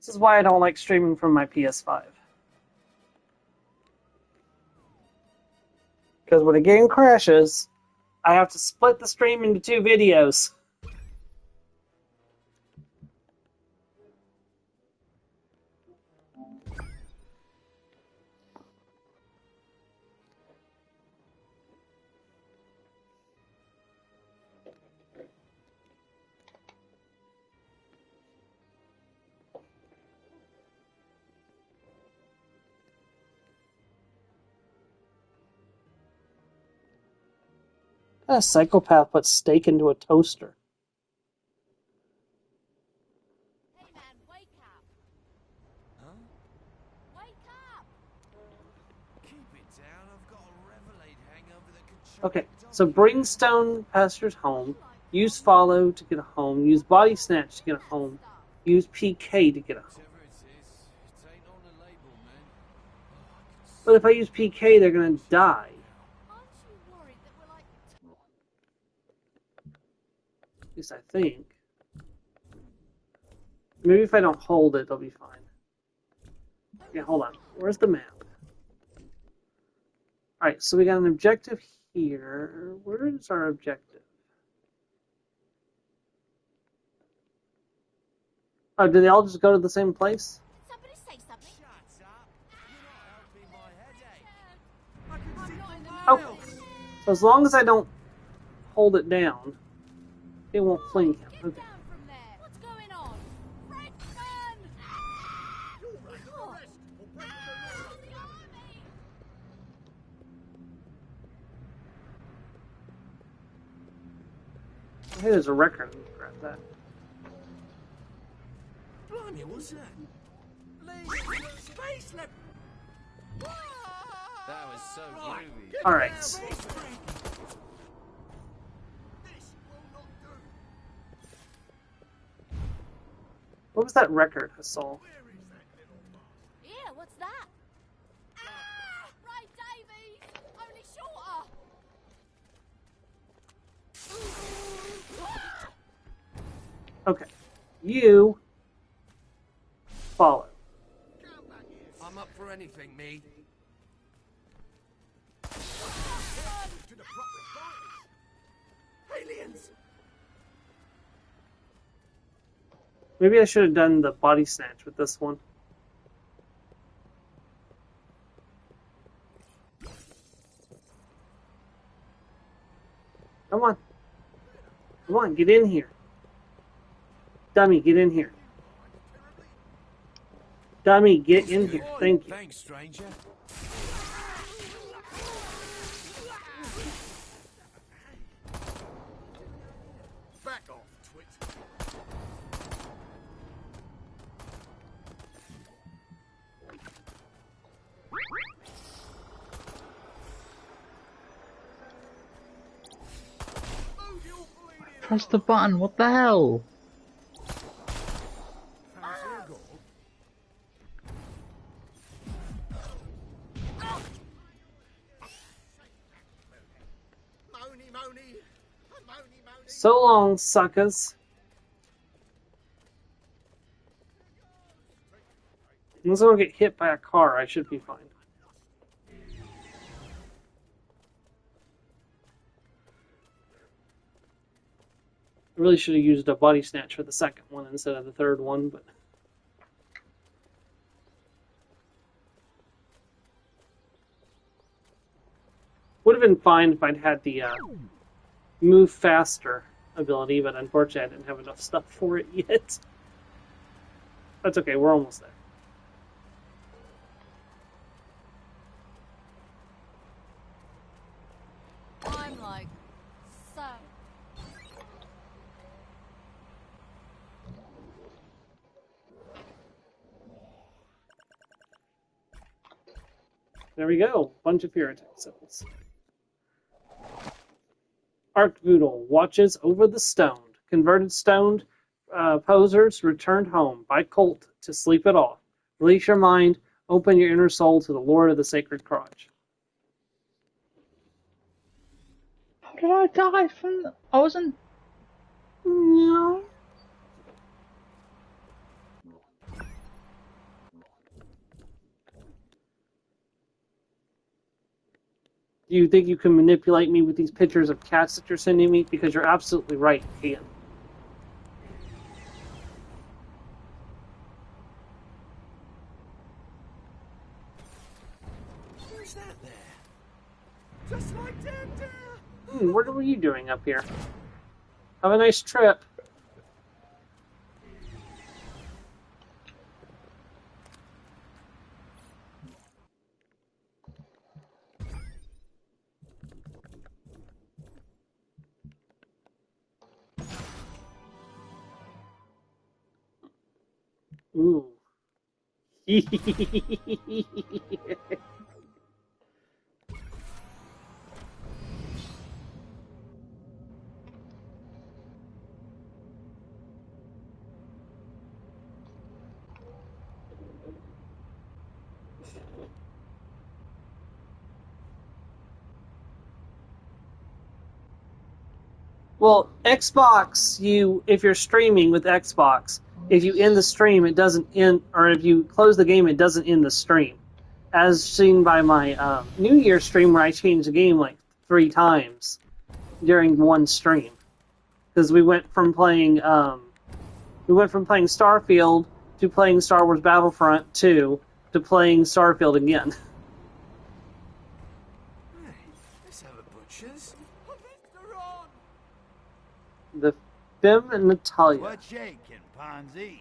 This is why I don't like streaming from my PS5. Because when a game crashes, I have to split the stream into 2 videos. A psychopath puts steak into a toaster. Hey man, wake up! Huh? Wake up! Keep it down. I've got a Revelade hangover that could choke. Okay, so bring stone pastors home. Use follow to get a home. Use body snatch to get a home. Use PK to get a home. Whatever it is, it ain't on the label, man. But if I use PK, they're gonna die. Aren't you worried that we're like... At least I think. Maybe if I don't hold it, they'll be fine. Yeah, hold on. Where's the map? Alright, so we got an objective here. Where is our objective? Oh, did they all just go to the same place? Somebody say something. Shut up. You're not helping my headache. I can see Oh, so as long as I don't hold it down, it won't fling him. Get Okay. down from there. What's going on? Frenchman! Hey, there's a record. Grab that. Blimey, what's that? Space level. That was so groovy. Alright. What was that record I saw? Yeah, what's that? Ah! Right, Davies! Only shorter! Okay. You follow. I'm up for anything, me. Aliens! Maybe I should have done the body snatch with this one. Come on. Come on, get in here. Dummy, get in here. Dummy, get in here. Thank you. Thanks, stranger. Back off, twit. Press the button, what the hell? So long, suckers. Unless I don't get hit by a car, I should be fine. I really should have used a body snatch for the second one instead of the third one, but... Would have been fine if I'd had the move faster ability, but unfortunately I didn't have enough stuff for it yet. That's okay, we're almost there. I'm like, so... There we go. Bunch of fear attack symbols. Archvoodle watches over the stoned. Converted stoned posers returned home by cult to sleep it off. Release your mind. Open your inner soul to the Lord of the Sacred Crotch. How did I die from... I wasn't... No. Do you think you can manipulate me with these pictures of cats that you're sending me? Because you're absolutely right, you can. Who's that there? Just like Dad. What were you doing up here? Have a nice trip. Ooh. Well, Xbox, if you're streaming with Xbox, if you end the stream, it doesn't end, or if you close the game, it doesn't end the stream. As seen by my New Year stream, where I changed the game like 3 times during one stream, because we went from playing Starfield to playing Star Wars Battlefront 2 to playing Starfield again. Hey, let's have a butcher's. They're on. The Fim and Natalia. What's shaking, Ponzi?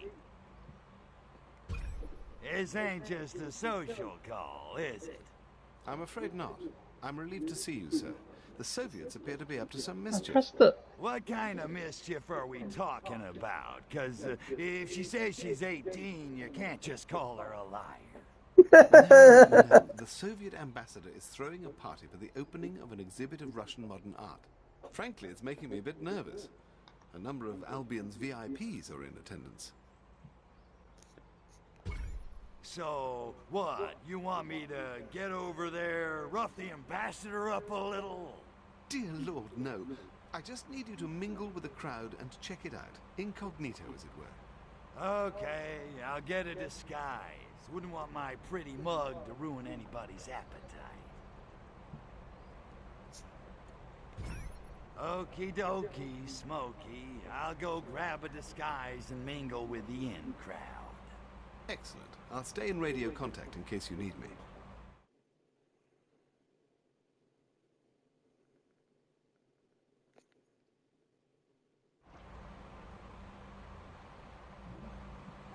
This ain't just a social call, is it? I'm afraid not. I'm relieved to see you, sir. The Soviets appear to be up to some I mischief. pressed it. What kind of mischief are we talking about? Because if she says she's 18, you can't just call her a liar. No, the Soviet ambassador is throwing a party for the opening of an exhibit of Russian modern art. Frankly, it's making me a bit nervous. A number of Albion's VIPs are in attendance. So, what? You want me to get over there, rough the ambassador up a little? Dear Lord, no. I just need you to mingle with the crowd and check it out. Incognito, as it were. Okay, I'll get a disguise. Wouldn't want my pretty mug to ruin anybody's appetite. Okie dokie, Smokey. I'll go grab a disguise and mingle with the in crowd. Excellent. I'll stay in radio contact in case you need me.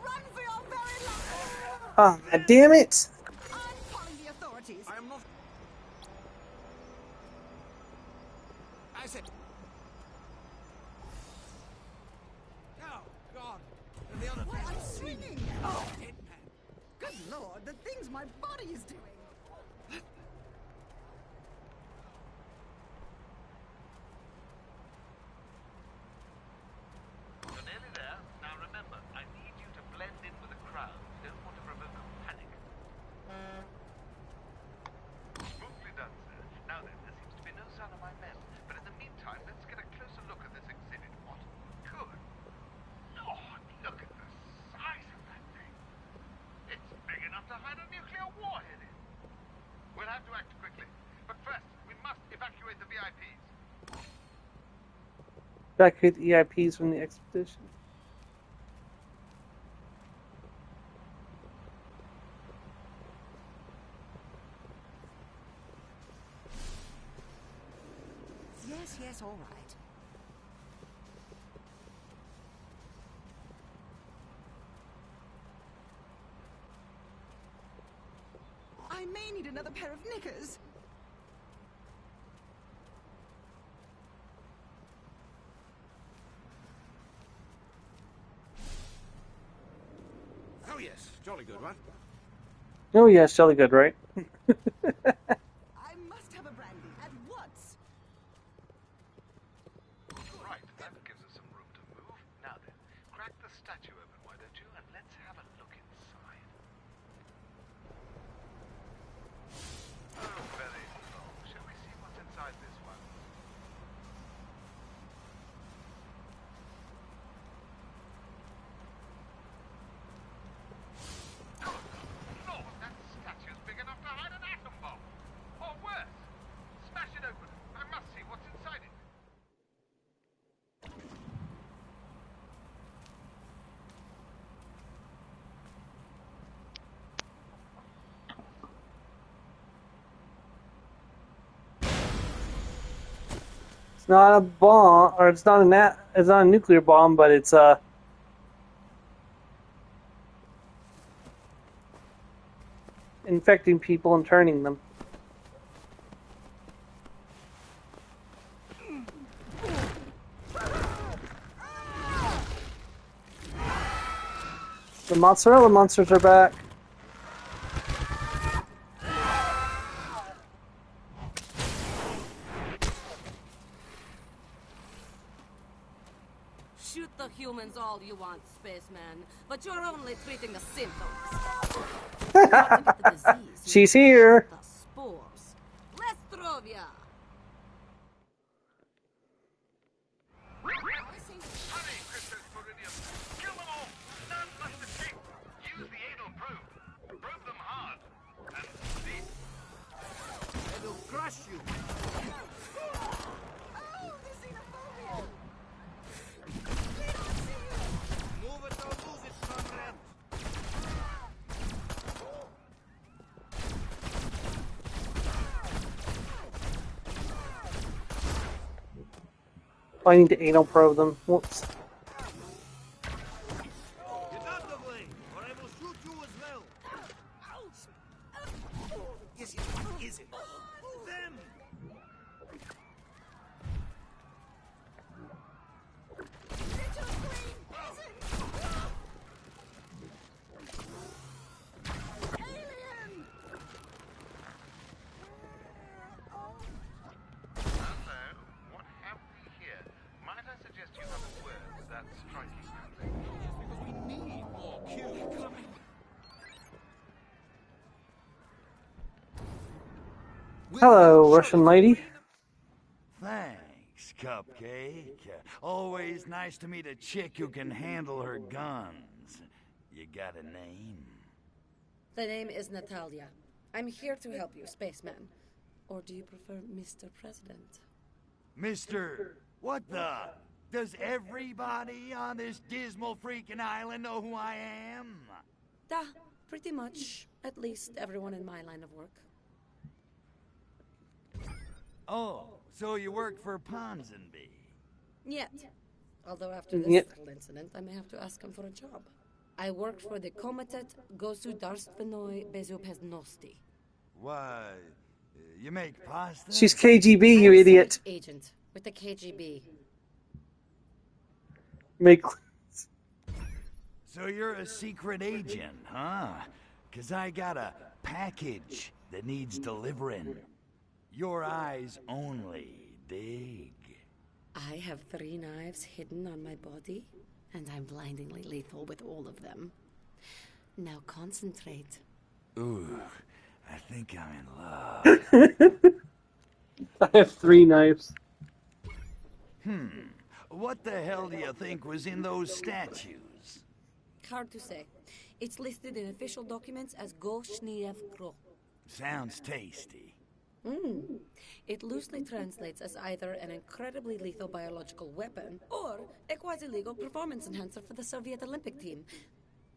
Run for your very life! Ah, damn it! I'm calling the authorities. I am not. I said. Oh, God. And the other Why, thing. I'm swinging! Oh, dead man. Good Lord, the things my body is doing! You're nearly there. Now remember, I need you to blend in with the crowd. You don't want to provoke a panic. Smoothly done, sir. Now then, there seems to be no sign of my men. But in the meantime, let's get a closer look at this exhibit. What? Good Lord, look at the size of that thing. It's big enough to hide a nuclear warhead in. We'll have to act quickly. But first, we must evacuate the VIPs. Evacuate the EIPs from the expedition. Yes, all right. I may need another pair of knickers. Oh, yes. Jolly good one. Oh yes, jolly good, right? I must have a brandy at once. Right, that gives us some room to move. Now then, crack the statue open, why don't you? And let's have a look inside. Oh, very slow. Shall we see what's inside this one? Lord, that statue's big enough to hide an atom bomb. Or worse, not a bomb, or it's not it's not a nuclear bomb, but it's infecting people and turning them. The mozzarella monsters are back. Shoot the humans all you want, spaceman, but you're only treating the symptoms. Not to get the disease, you She's shoot here. The spores. Lestrovia! Hurry, Cryptosporidium! Kill them all! None must escape! Use the anal probe! Probe them hard! And deep! It'll crush you. Move it or lose it, comrade. I need to anal probe them. Whoops. Get out of the way, or I will shoot you as well. Is it? Is it? Them! Hello, what have we here? Might I suggest you have a word with that striking man? Because we need more Q coming. Hello, Russian lady. Thanks, Cupcake. Always nice to meet a chick who can handle her guns. You got a name? The name is Natalia. I'm here to help you, spaceman. Or do you prefer Mr. President? Mr. What the? Does everybody on this dismal freaking island know who I am? Da, pretty much. At least everyone in my line of work. Oh, so you work for Ponsonby? Yet. Although after this Yet. little incident, I may have to ask him for a job. I work for the Komitet Gosudarstvenoi Bezopeznosti. Why, you make pasta? She's KGB, you I'm a idiot. secret agent with the KGB. Make So you're a secret agent, huh? 'Cause I got a package that needs delivering. Your eyes only, dig? I have 3 knives hidden on my body, and I'm blindingly lethal with all of them. Now concentrate. Ooh, I think I'm in love. I have 3 knives. What the hell do you think was in those statues? Hard to say. It's listed in official documents as Goshniev Kro. Sounds tasty. It loosely translates as either an incredibly lethal biological weapon or a quasi-legal performance enhancer for the Soviet Olympic team,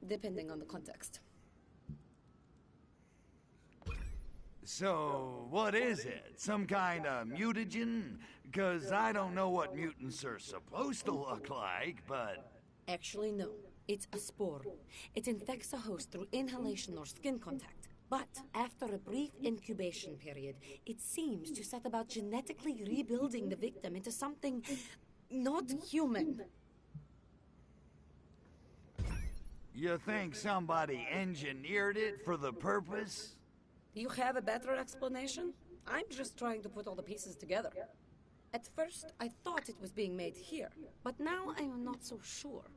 depending on the context. So, what is it? Some kind of mutagen? 'Cause I don't know what mutants are supposed to look like, but... Actually, no. It's a spore. It infects a host through inhalation or skin contact. But after a brief incubation period, it seems to set about genetically rebuilding the victim into something not human. You think somebody engineered it for the purpose? You have a better explanation? I'm just trying to put all the pieces together. At first, I thought it was being made here, but now I am not so sure.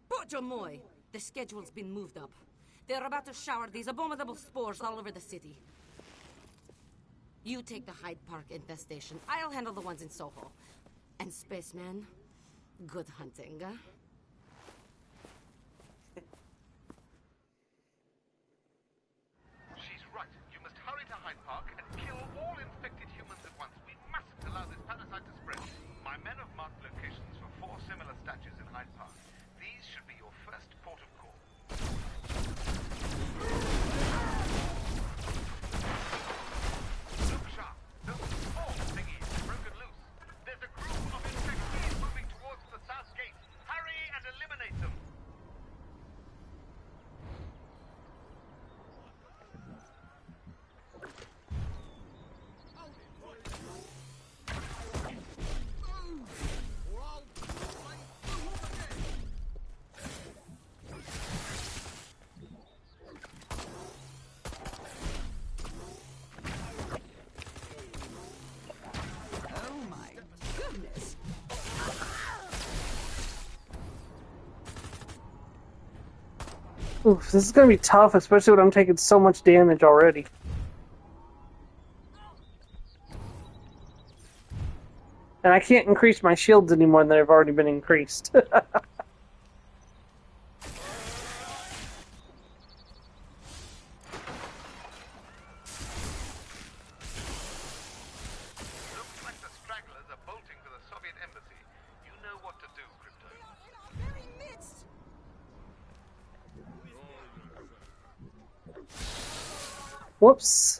Bojomoy! The schedule's been moved up. They're about to shower these abominable spores all over the city. You take the Hyde Park infestation. I'll handle the ones in Soho. And Spaceman, good hunting, She's right. You must hurry to Hyde Park and kill all infected humans at once. We mustn't allow this parasite to spread. My men have marked locations for 4 similar statues in Hyde Park. These should Oof, this is gonna be tough, especially when I'm taking so much damage already. And I can't increase my shields anymore than they've already been increased. Looks like the stragglers are bolting to the Soviet embassy. You know what to do, Crypto. In our very midst. Whoops.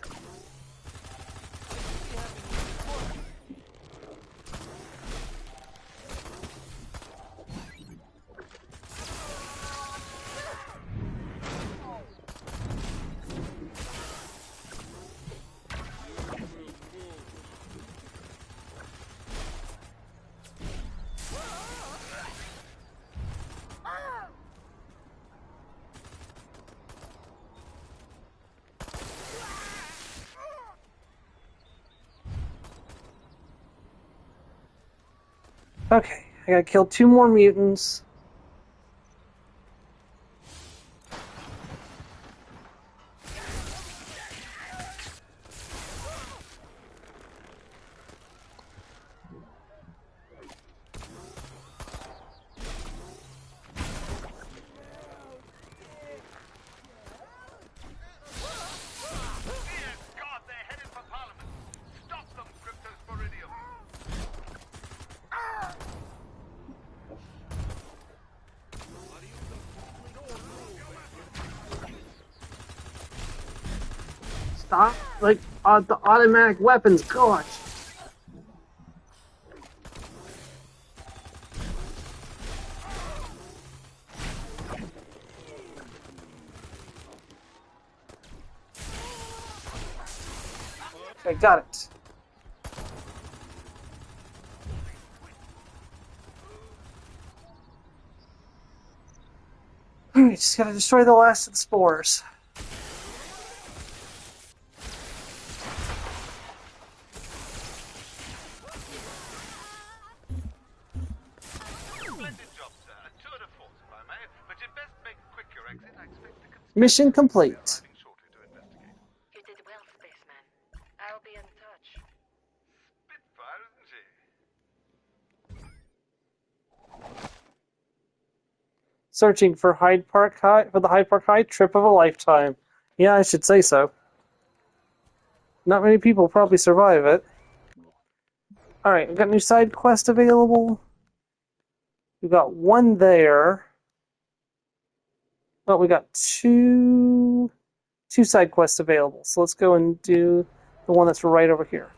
Okay, I gotta kill 2 more mutants. Dear God, they're headed for Parliament. Stop them, Cryptosporidium. Stop, like, the automatic weapons, gosh. Okay, got it. Alright, just gotta destroy the last of the spores. Splendid job, sir. A tour de force, if I may. But you'd best make quick your exit. I expect the conspirators Mission complete. arriving shortly to investigate. You did well, spaceman. I'll be in touch. Spitfire, isn't she? Searching for Hyde Park High for the Hyde Park High trip of a lifetime. Yeah, I should say so. Not many people probably survive it. Alright, we've got new side quest available. We've got 1 there. Well, we got two side quests available. So let's go and do the one that's right over here.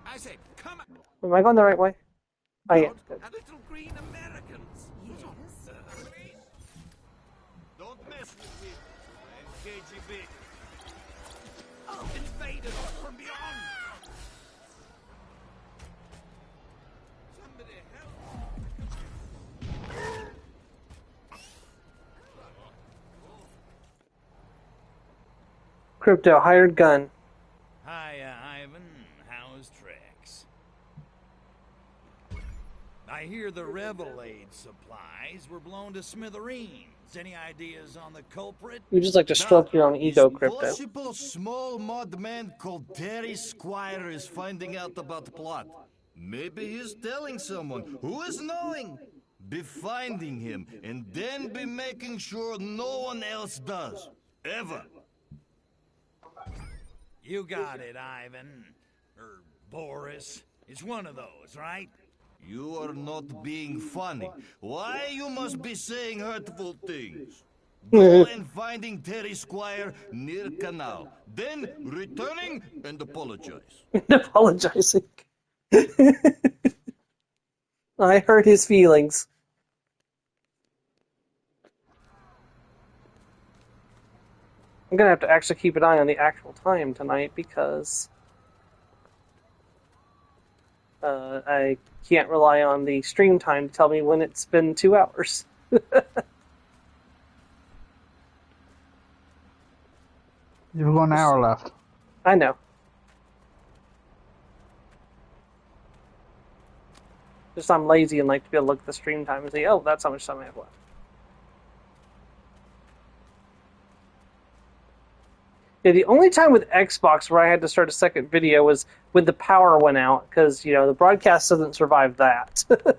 I said, come on. Am I going the right way? I am. Good. A little green Americans. Yes. Don't mess with me. I'm KGB. Invaders from beyond. Somebody help. Crypto, hired gun. Hiya, Ivan. How's tricks? I hear the Rebel Aid supplies were blown to smithereens. Any ideas on the culprit? You just like to stroke your own ego, Crypto. Possible small mud man called Terry Squire is finding out about the plot. Maybe he's telling someone. Who is knowing? Be finding him, and then be making sure no one else does. Ever. You got it, Ivan. Or Boris. It's one of those, right? You are not being funny. Why you must be saying hurtful things? Go and finding Terry Squire near canal. Then returning and apologize. Apologizing. I hurt his feelings. I'm gonna have to actually keep an eye on the actual time tonight because I can't rely on the stream time to tell me when it's been 2 hours. You've got an hour left. I know. Just I'm lazy and like to be able to look at the stream time and say, oh, that's how much time I have left. Yeah, the only time with Xbox where I had to start a second video was when the power went out, because, the broadcast doesn't survive that. Seems like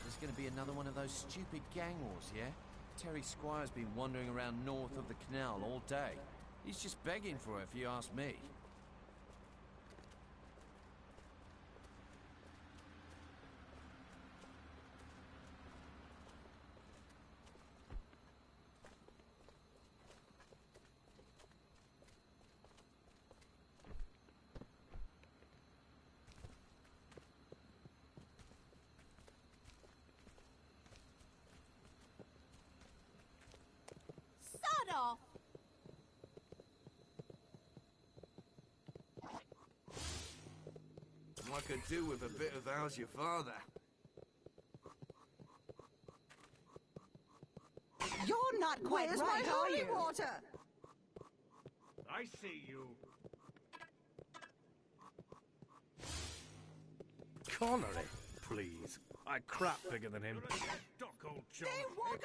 there's going to be another one of those stupid gang wars, yeah? Terry Squire's been wandering around north of the canal all day. He's just begging for it, if you ask me. Sod off! I could do with a bit of how's your father. You're not quite Where's right, my are holy you? water? I see you. Connery, please. I crap bigger than him. Doc, old chum. They walk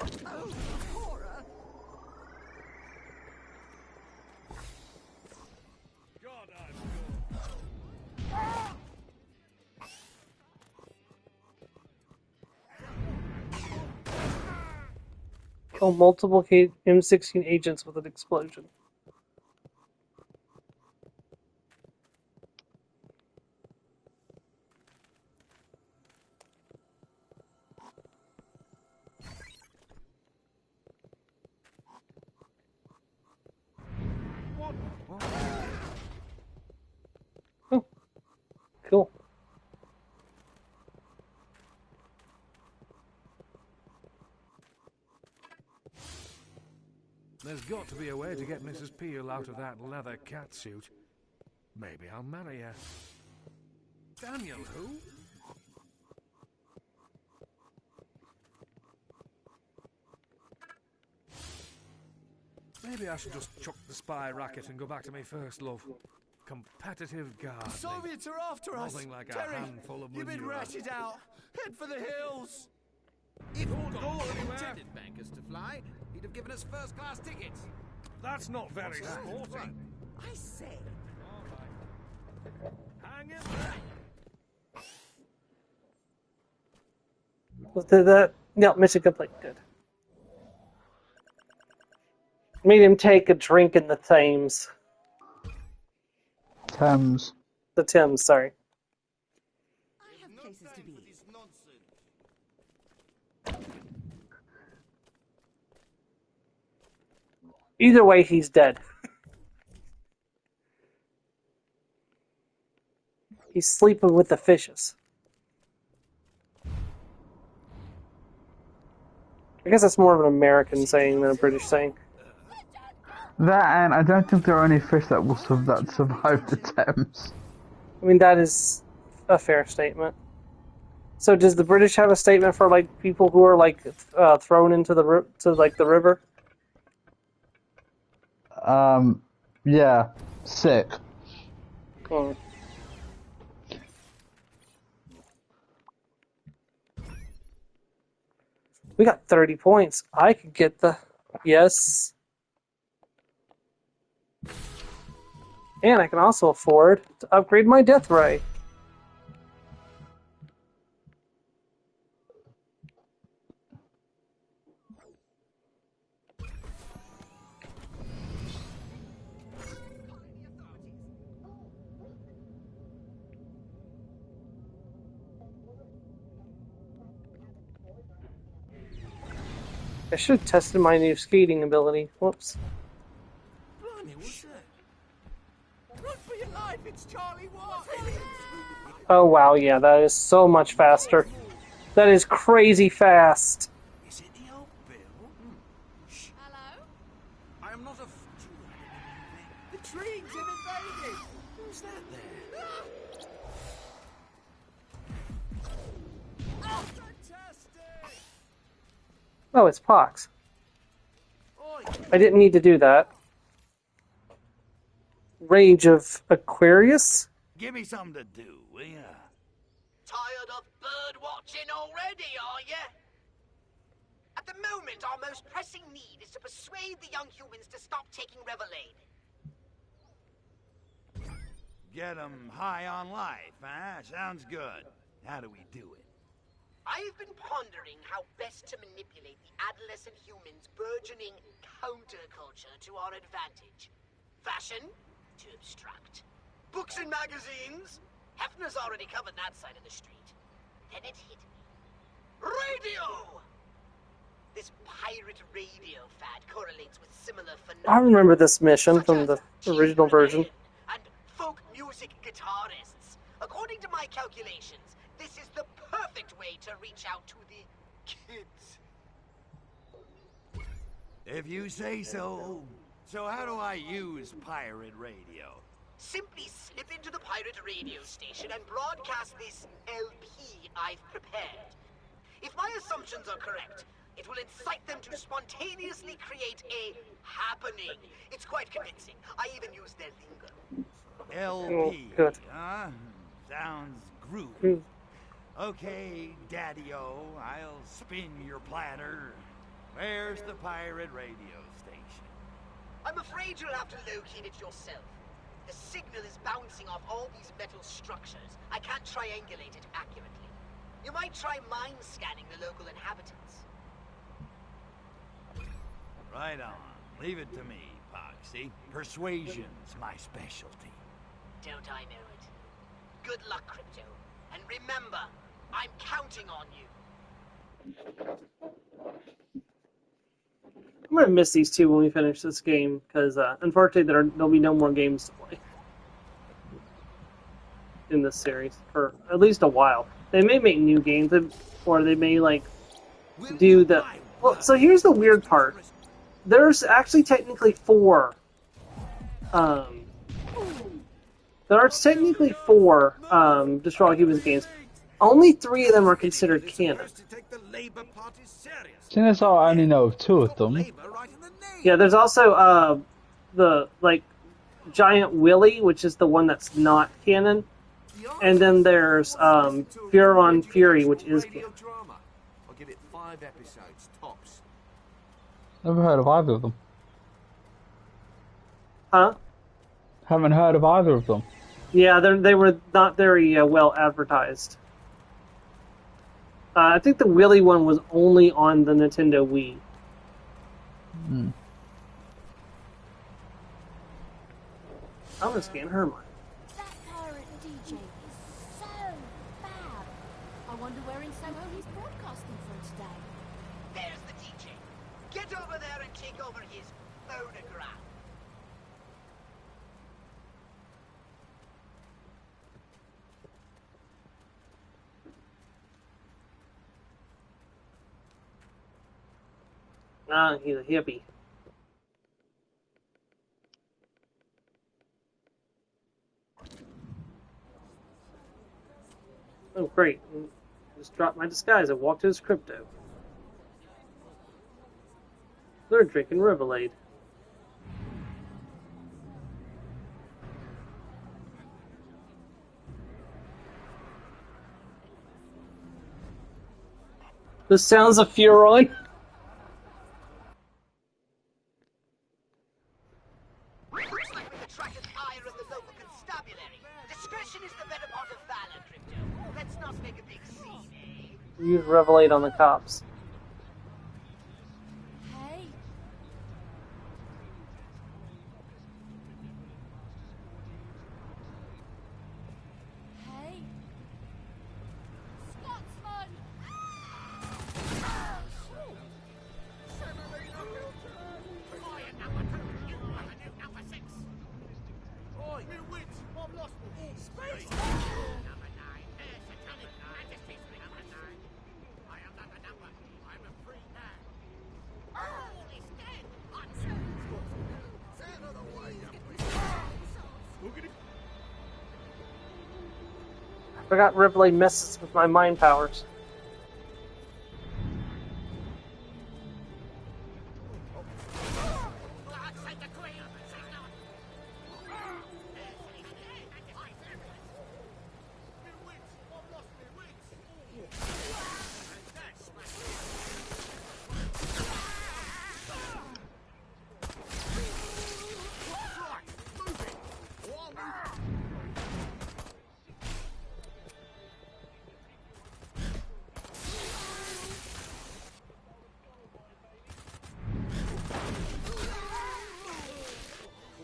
amongst... Oh, horror! God, I'm good. Kill multiple M16 agents with an explosion. Oh, cool. There's got to be a way to get Mrs. Peel out of that leather catsuit. Maybe I'll marry her. Daniel, who? Maybe I should just chuck the spy racket and go back to my first love. Competitive gardening. The Soviets are after us. Nothing like a Terry, handful of you've been manure. ratted out. Head for the hills. If Don't go God anywhere. intended bankers to fly, he'd have given us first-class tickets. That's not very sporting. I say. Hang in there. Did that? No, mission complete. Good. Made him take a drink in the Thames. Thames. The Thames, sorry. I have places to be. Either way, he's dead. He's sleeping with the fishes. I guess that's more of an American saying than a British saying. That, and I don't think there are any fish that will survive the Thames. I mean, that is a fair statement. So, does the British have a statement for like people who are like thrown into the the river? Yeah, sick. Hmm. We got 30 points. I could get the yes. And I can also afford to upgrade my death ray. I should have tested my new skating ability. Whoops. Blimey, what's that? Run for your life, it's Charlie Watt. Oh wow, yeah, that is so much faster. That is crazy fast. Is it the old Bill? Shh. Hello? I am not a The trees have invaded. Who's that there? Oh, fantastic! Oh, it's Pox. Oi. I didn't need to do that. Rage of Aquarius? Give me something to do, will ya? Tired of bird watching already, are you? At the moment, our most pressing need is to persuade the young humans to stop taking Revelade. Get them high on life, huh? Sounds good. How do we do it? I've been pondering how best to manipulate the adolescent humans' burgeoning counterculture to our advantage. Fashion? Too abstract. Books and magazines? Hefner's already covered that side of the street. Then it hit me. Radio! This pirate radio fad correlates with similar phenomena. I remember this mission from the original version. And folk music guitarists. According to my calculations, this is the perfect way to reach out to the kids. If you say so. So how do I use pirate radio? Simply slip into the pirate radio station and broadcast this LP I've prepared. If my assumptions are correct, it will incite them to spontaneously create a happening. It's quite convincing. I even use their lingo. LP, good. huh? Sounds groovy. Okay, Daddy-O, I'll spin your platter. Where's the pirate radio station? I'm afraid you'll have to locate it yourself. The signal is bouncing off all these metal structures. I can't triangulate it accurately. You might try mind scanning the local inhabitants. Right on. Leave it to me, Poxy. Persuasion's my specialty. Don't I know it? Good luck, Crypto. And remember, I'm counting on you. I'm gonna miss these two when we finish this game, because unfortunately there'll be no more games to play in this series for at least a while. They may make new games, or they may like do the. Well, so here's the weird part. There's actually technically four. There are technically four Destroy All Humans games. Only 3 of them are considered canon. Since I only know of 2 of them. Yeah, there's also the Giant Willy, which is the one that's not canon, and then there's Fear on Fury, which is canon. I'll give it 5 episodes tops. Never heard of either of them. Huh? Haven't heard of either of them. Yeah, they were not very well advertised. I think the Willy one was only on the Nintendo Wii. Hmm. I'm gonna scan her mind. That pirate DJ is so bad. I wonder where in Soho he's broadcasting from today. There's the DJ. Get over there and take over his phonograph. Ah, he's a hippie. Oh, great. Just dropped my disguise and walked to his crypto. They're drinking Revelade. The sounds of Furon. Looks like we've attracted the ire of the local constabulary. Discretion is the better part of valor, Crypto. Let's not make a big scene, eh? Use Revelade on the cops. Hey. Hey. Scotsman! Oi, you witch! I've lost me. Space! Number 9, Satanic Majesty's number 9. I am not a number. I'm a free man. Earl is dead. I'm Say another way, I forgot Revelade messes with my mind powers.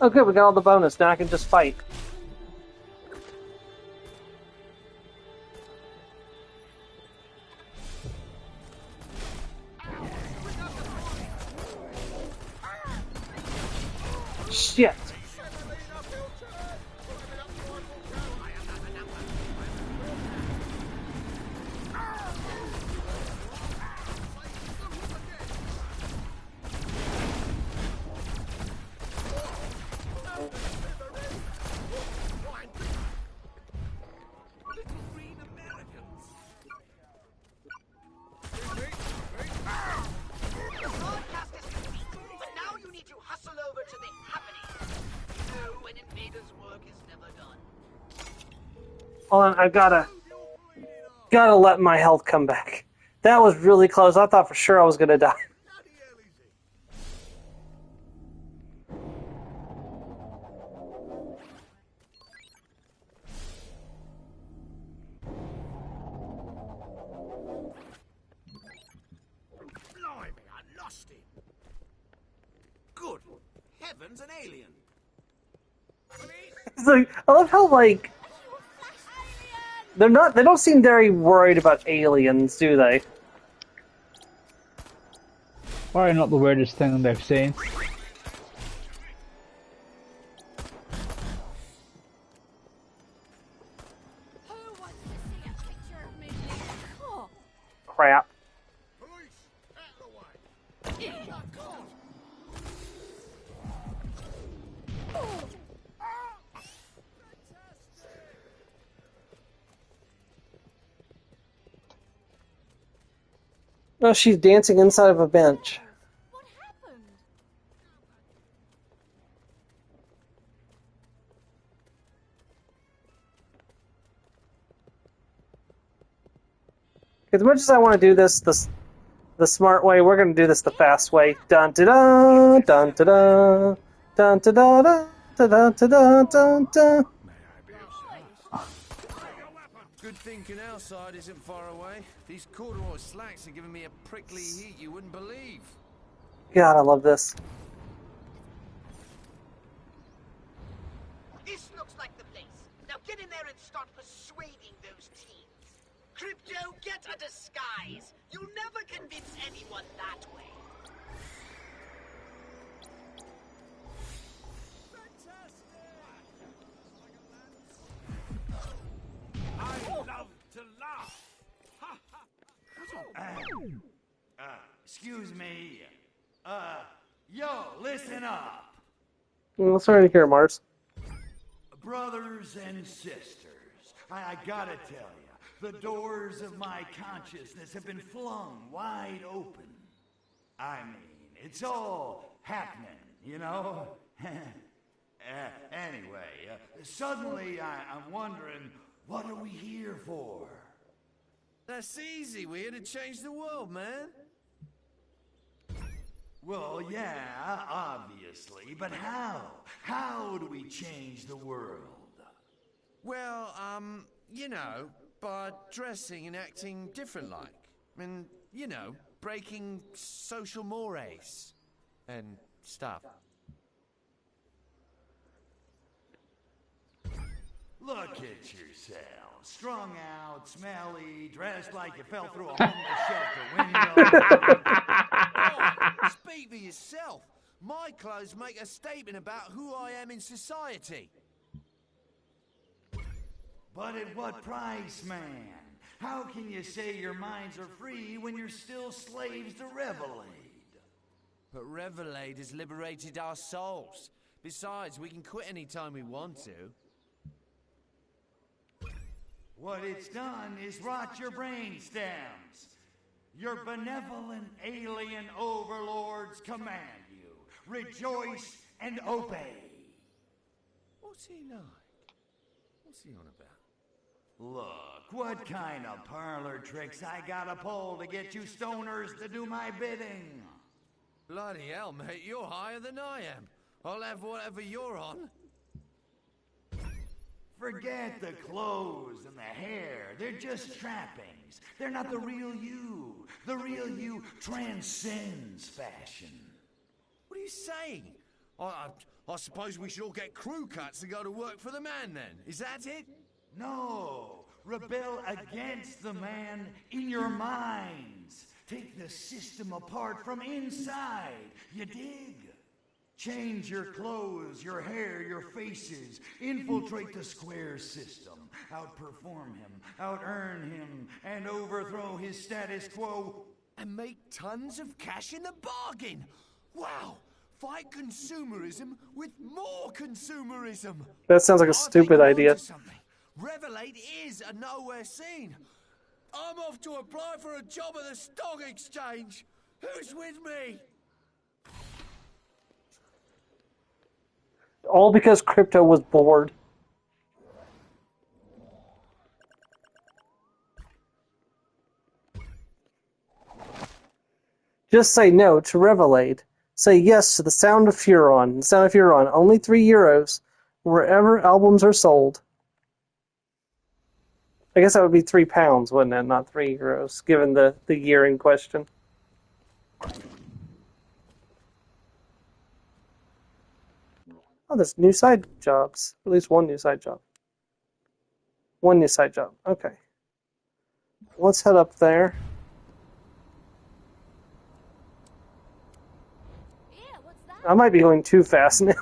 Oh good, we got all the bonus. Now I can just fight. Shit. Hold on, I gotta let my health come back. That was really close. I thought for sure I was gonna die. Blimey, I lost him. Good heavens, an alien. It's like, I love how like they don't seem very worried about aliens, do they? Probably not the weirdest thing they've seen. Crap. No, she's dancing inside of a bench. What happened? As much as I want to do this the smart way, we're going to do this the fast way. Dun da da dun da da dun da da da da da dun da. Good thing Canal Side isn't far away. These corduroy slacks are giving me a prickly heat you wouldn't believe. God, I love this. This looks like the place. Now get in there and start persuading those teens. Crypto, get a disguise. You'll never convince anyone that way. I love to laugh. Excuse me. Yo, listen up. Well, sorry to hear, Mars. Brothers and sisters, I gotta tell you, the doors of my consciousness have been flung wide open. I mean, it's all happening, you know? Anyway, suddenly I'm wondering, what are we here for? That's easy. We're here to change the world, man. Well, yeah, obviously, but how? How do we change the world? Well, you know, by dressing and acting different like. And, you know, breaking social mores and stuff. Look at yourself. Strung out, smelly, dressed like you fell through a homeless shelter window. Oh, speak for yourself. My clothes make a statement about who I am in society. But at what price, man? How can you say your minds are free when you're still slaves to Revelade? But Revelade has liberated our souls. Besides, we can quit any time we want to. What it's done is rot your brain stems. Your benevolent alien overlords command you. Rejoice and obey. What's he like? What's he on about? Look, what kind of parlor tricks I gotta pull to get you stoners to do my bidding? Bloody hell, mate, you're higher than I am. I'll have whatever you're on. Forget the clothes and the hair. They're just trappings. They're not the real you. The real you transcends fashion. What are you saying? I suppose we should all get crew cuts and go to work for the man then. Is that it? No. Rebel against the man in your minds. Take the system apart from inside. You dig? Change your clothes, your hair, your faces. Infiltrate the square system. Outperform him, out-earn him, and overthrow his status quo. And make tons of cash in the bargain. Wow! Fight consumerism with more consumerism. That sounds like a stupid idea. Revelate is a nowhere scene. I'm off to apply for a job at the stock exchange. Who's with me? All because Crypto was bored. Just say no to Revelate. Say yes to the Sound of Furon. The Sound of Furon, only €3, wherever albums are sold. I guess that would be £3, wouldn't it? Not €3, given the year in question. Oh, there's new side jobs. At least one new side job. One new side job. Okay. Let's head up there. I might be going too fast now.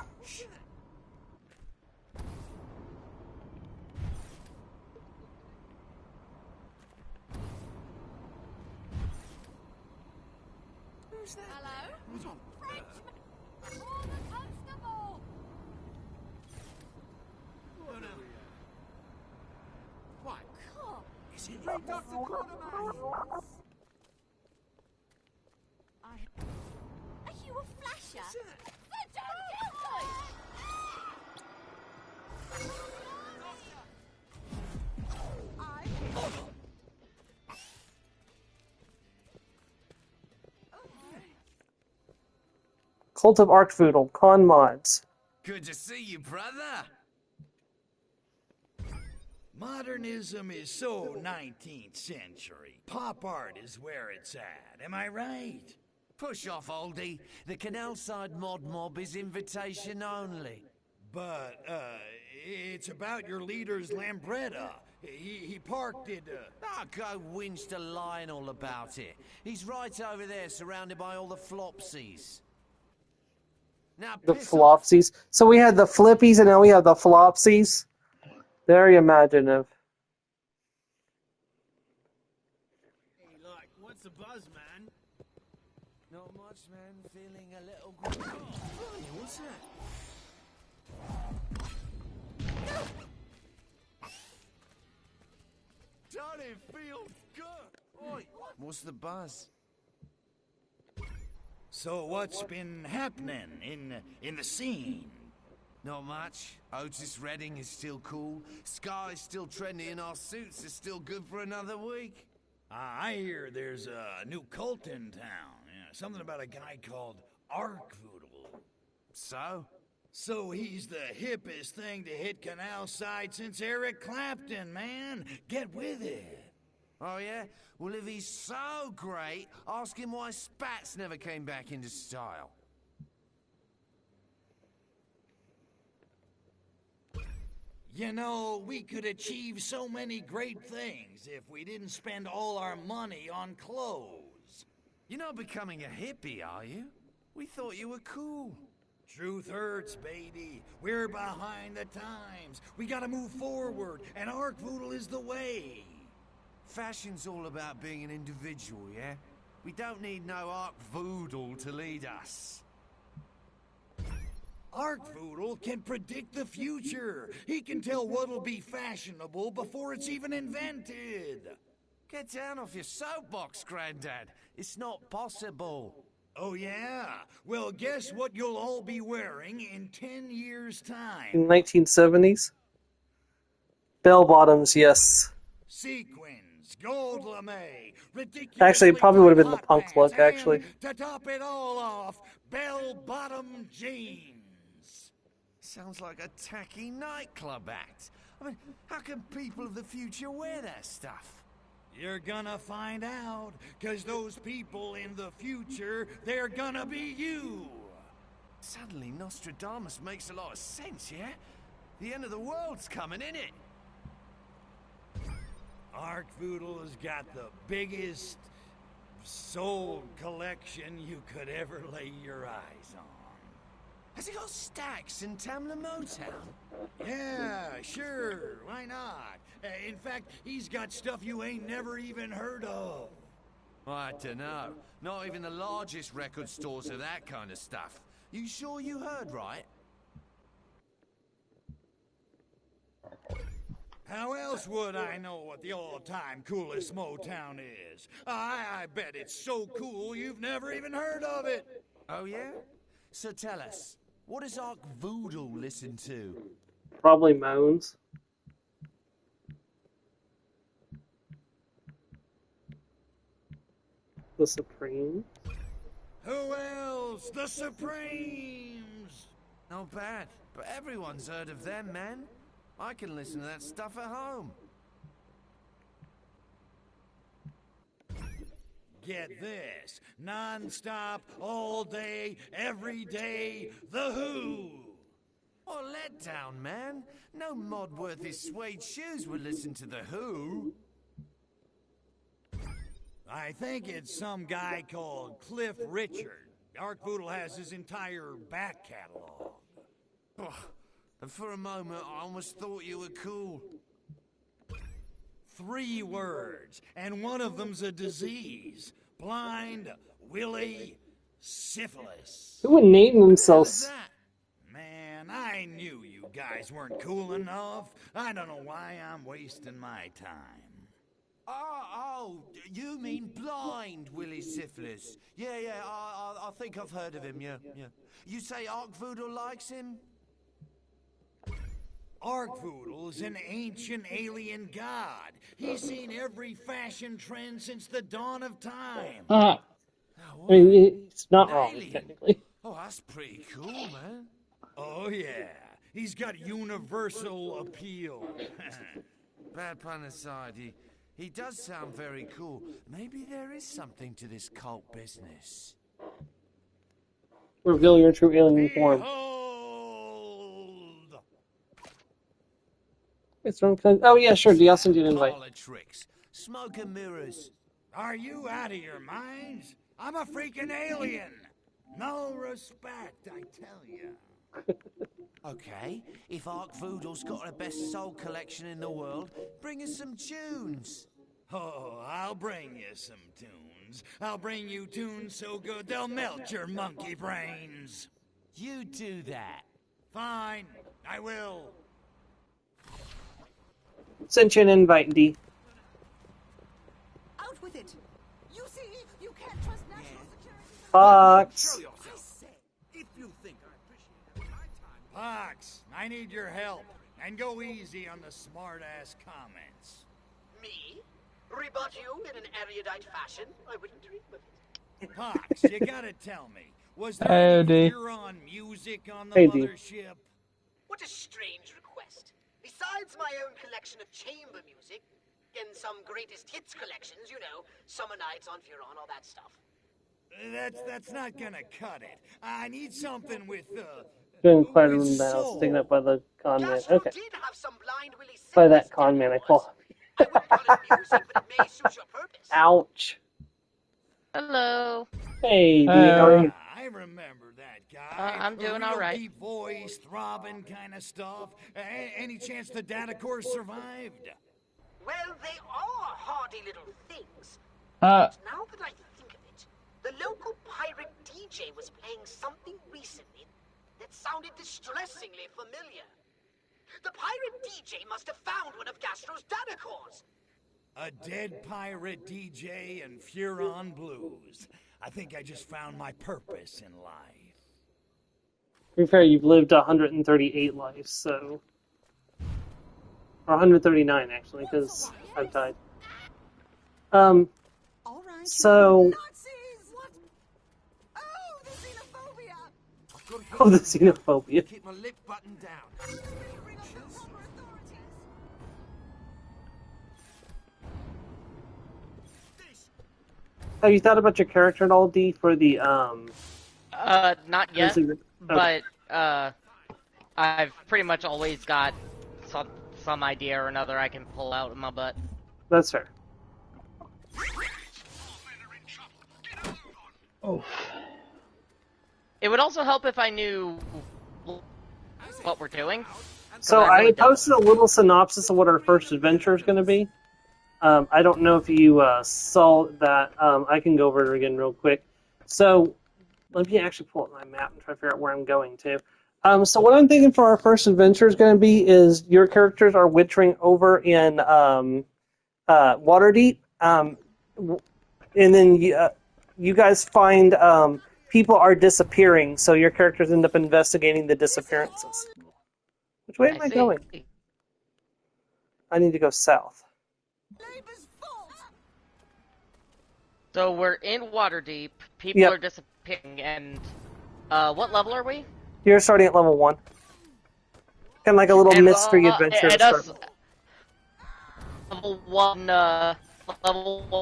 Who's that? Hello? Who's on? Frenchman! Oh, the constable! What? Cool. Is it you, Dr. Quartermain? Are you a flasher? Then don't kill me! Cult of Arkvoodle, con mods. Good to see you, brother. Modernism is so 19th century. Pop art is where it's at. Am I right? Push off, oldie. The Canal Side mod mob is invitation only. But, it's about your leader's Lambretta. He parked it, Ah, go whinge to Lionel about it. He's right over there, surrounded by all the flopsies. Now, The flopsies. So we had the flippies and now we have the flopsies. Very imaginative. Hey, like, what's the buzz, man? Not much, man. Feeling a little good. Hey, what's that? Don't it feel good? Oi, what's the buzz? So what's been happening in the scene? Not much. Otis Redding is still cool. Sky's still trendy and our suits are still good for another week. I hear there's a new cult in town. Yeah, something about a guy called Arkvoodle. So? So he's the hippest thing to hit Canal Side since Eric Clapton, man. Get with it. Oh, yeah? Well, if he's so great, ask him why Spats never came back into style. You know, we could achieve so many great things if we didn't spend all our money on clothes. You're not becoming a hippie, are you? We thought you were cool. Truth hurts, baby. We're behind the times. We gotta move forward, and Arkvoodle is the way. Fashion's all about being an individual, yeah? We don't need no Arkvoodle to lead us. Arkvoodle can predict the future. He can tell what'll be fashionable before it's even invented. Get down off your soapbox, Grandad. It's not possible. Oh, yeah? Well, guess what you'll all be wearing in 10 years' time? In 1970s? Bell bottoms, yes. Sequins, gold lame, ridiculous. Actually, it probably would have been the punk look, actually. To top it all off, bell-bottom jeans. Sounds like a tacky nightclub act. I mean, how can people of the future wear that stuff? You're gonna find out, 'cause those people in the future, they're gonna be you. So Suddenly, Nostradamus makes a lot of sense, yeah? The end of the world's coming, innit? Arkvoodle's got the biggest soul collection you could ever lay your eyes on. Has he got stacks in Tamla Motown? Yeah, sure, why not? In fact, he's got stuff you ain't never even heard of. I dunno. Not even the largest record stores have that kind of stuff. You sure you heard right? How else would I know what the all-time coolest Motown is? I bet it's so cool you've never even heard of it. Oh yeah? So tell us, what does Arkvoodle listen to? Probably moans. The Supreme. Who else? The Supremes! Not bad, but everyone's heard of them, man. I can listen to that stuff at home. Get this. Non-stop, all day, every day, The Who! What a letdown, man. No mod worth his suede shoes would listen to The Who. I think it's some guy called Cliff Richard. Arkvoodle has his entire back catalog. Oh, and for a moment, I almost thought you were cool. 3 words, and one of them's a disease. Blind, Willie, syphilis. Who would name themselves? Man, I knew you guys weren't cool enough. I don't know why I'm wasting my time. Oh, you mean blind Willie Syphilis? Yeah, I think I've heard of him, yeah. You say Arkvoodle likes him? Arkvoodle's an ancient alien god. He's seen every fashion trend since the dawn of time. I mean, it's not wrong, technically. Oh, that's pretty cool, man. Oh, yeah. He's got universal appeal. Bad pun aside, he does sound very cool. Maybe there is something to this cult business. Reveal your true alien form. It's from. Oh yeah, sure. Dios did invite. Parlor tricks, smoke and mirrors. Are you out of your minds? I'm a freaking alien. No respect, I tell you. Okay, if Arkvoodle's got the best soul collection in the world, bring us some tunes. Oh, I'll bring you some tunes. I'll bring you tunes so good they'll melt your monkey brains. You do that. Fine, I will. Sent you an invite, D. Out with it. You see, you can't trust national security. Fox. I say, if you think I appreciate my time. Fox, I need your help. And go easy on the smart-ass comments. Me? Rebut you in an erudite fashion? I wouldn't dream of it. Fox, you gotta tell me, was there any Huron music on the mothership? What a strange request. Besides my own collection of chamber music, and some greatest hits collections, you know, Summer Nights on Huron, all that stuff. That's not gonna cut it. I need something with, Doing quite a room now, taken up by the con man. Okay. By that con man, I call. Ouch. Hello. Hey, D. I remember that guy. I'm doing all right. Deep voice, throbbing kind of stuff. Any chance the data core survived? Well, they are hardy little things. Now that I think of it, the local pirate DJ was playing something recently that sounded distressingly familiar. The pirate DJ must have found one of Gastro's data cores. A dead pirate DJ and Furon blues. I think I just found my purpose in life. To be fair, you've lived 138 lives, so... Or 139, actually, because I've died. So... Oh, the xenophobia. Keep my lip button down. Have you thought about your character at all, D, for the, Not yet, Okay. but I've pretty much always got some idea or another I can pull out of my butt. That's fair. Oh. It would also help if I knew what we're doing. So I really I posted a little synopsis of what our first adventure is going to be. I don't know if you saw that. I can go over it again real quick. So let me actually pull up my map and try to figure out where I'm going to. So what I'm thinking for our first adventure is going to be is your characters are wintering over in Waterdeep, and then you guys find people are disappearing, so your characters end up investigating the disappearances. Which way am I going? I need to go south. So we're in Waterdeep, people are disappearing, and what level are we? You're starting at level 1. Kind of like a little mystery adventure to start with. Level 1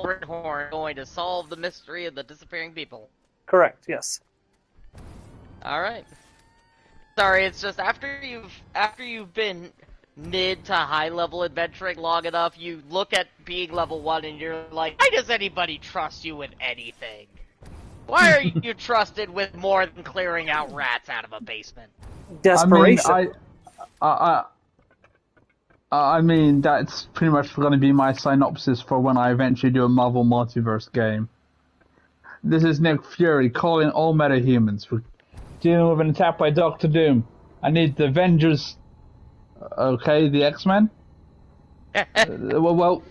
Red Horn going to solve the mystery of the disappearing people. Correct, yes. Alright. Sorry, it's just after you've been mid to high level adventuring long enough, you look at being level 1 and you're like, why does anybody trust you with anything? Why are you trusted with more than clearing out rats out of a basement? Desperation. I mean, that's pretty much going to be my synopsis for when I eventually do a Marvel Multiverse game. This is Nick Fury calling all metahumans. We're dealing with an attack by Doctor Doom. I need the Avengers. Okay, the X-Men? well,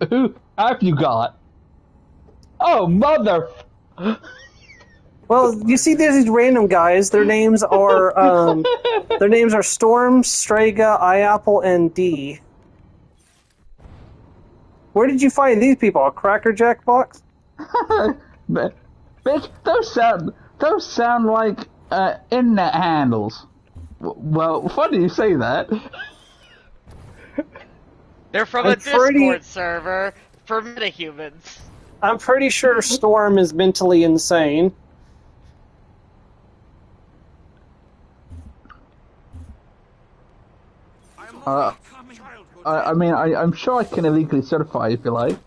who have you got? Oh, mother... Well, you see, there's these random guys. Their names are Storm, Strega, Iapple, and D. Where did you find these people? A Cracker Jack box? Those sound like internet handles. Well, funny you say that. They're from a Discord server for metahumans. I'm pretty sure Storm is mentally insane. I mean, I'm sure I can illegally certify if you like.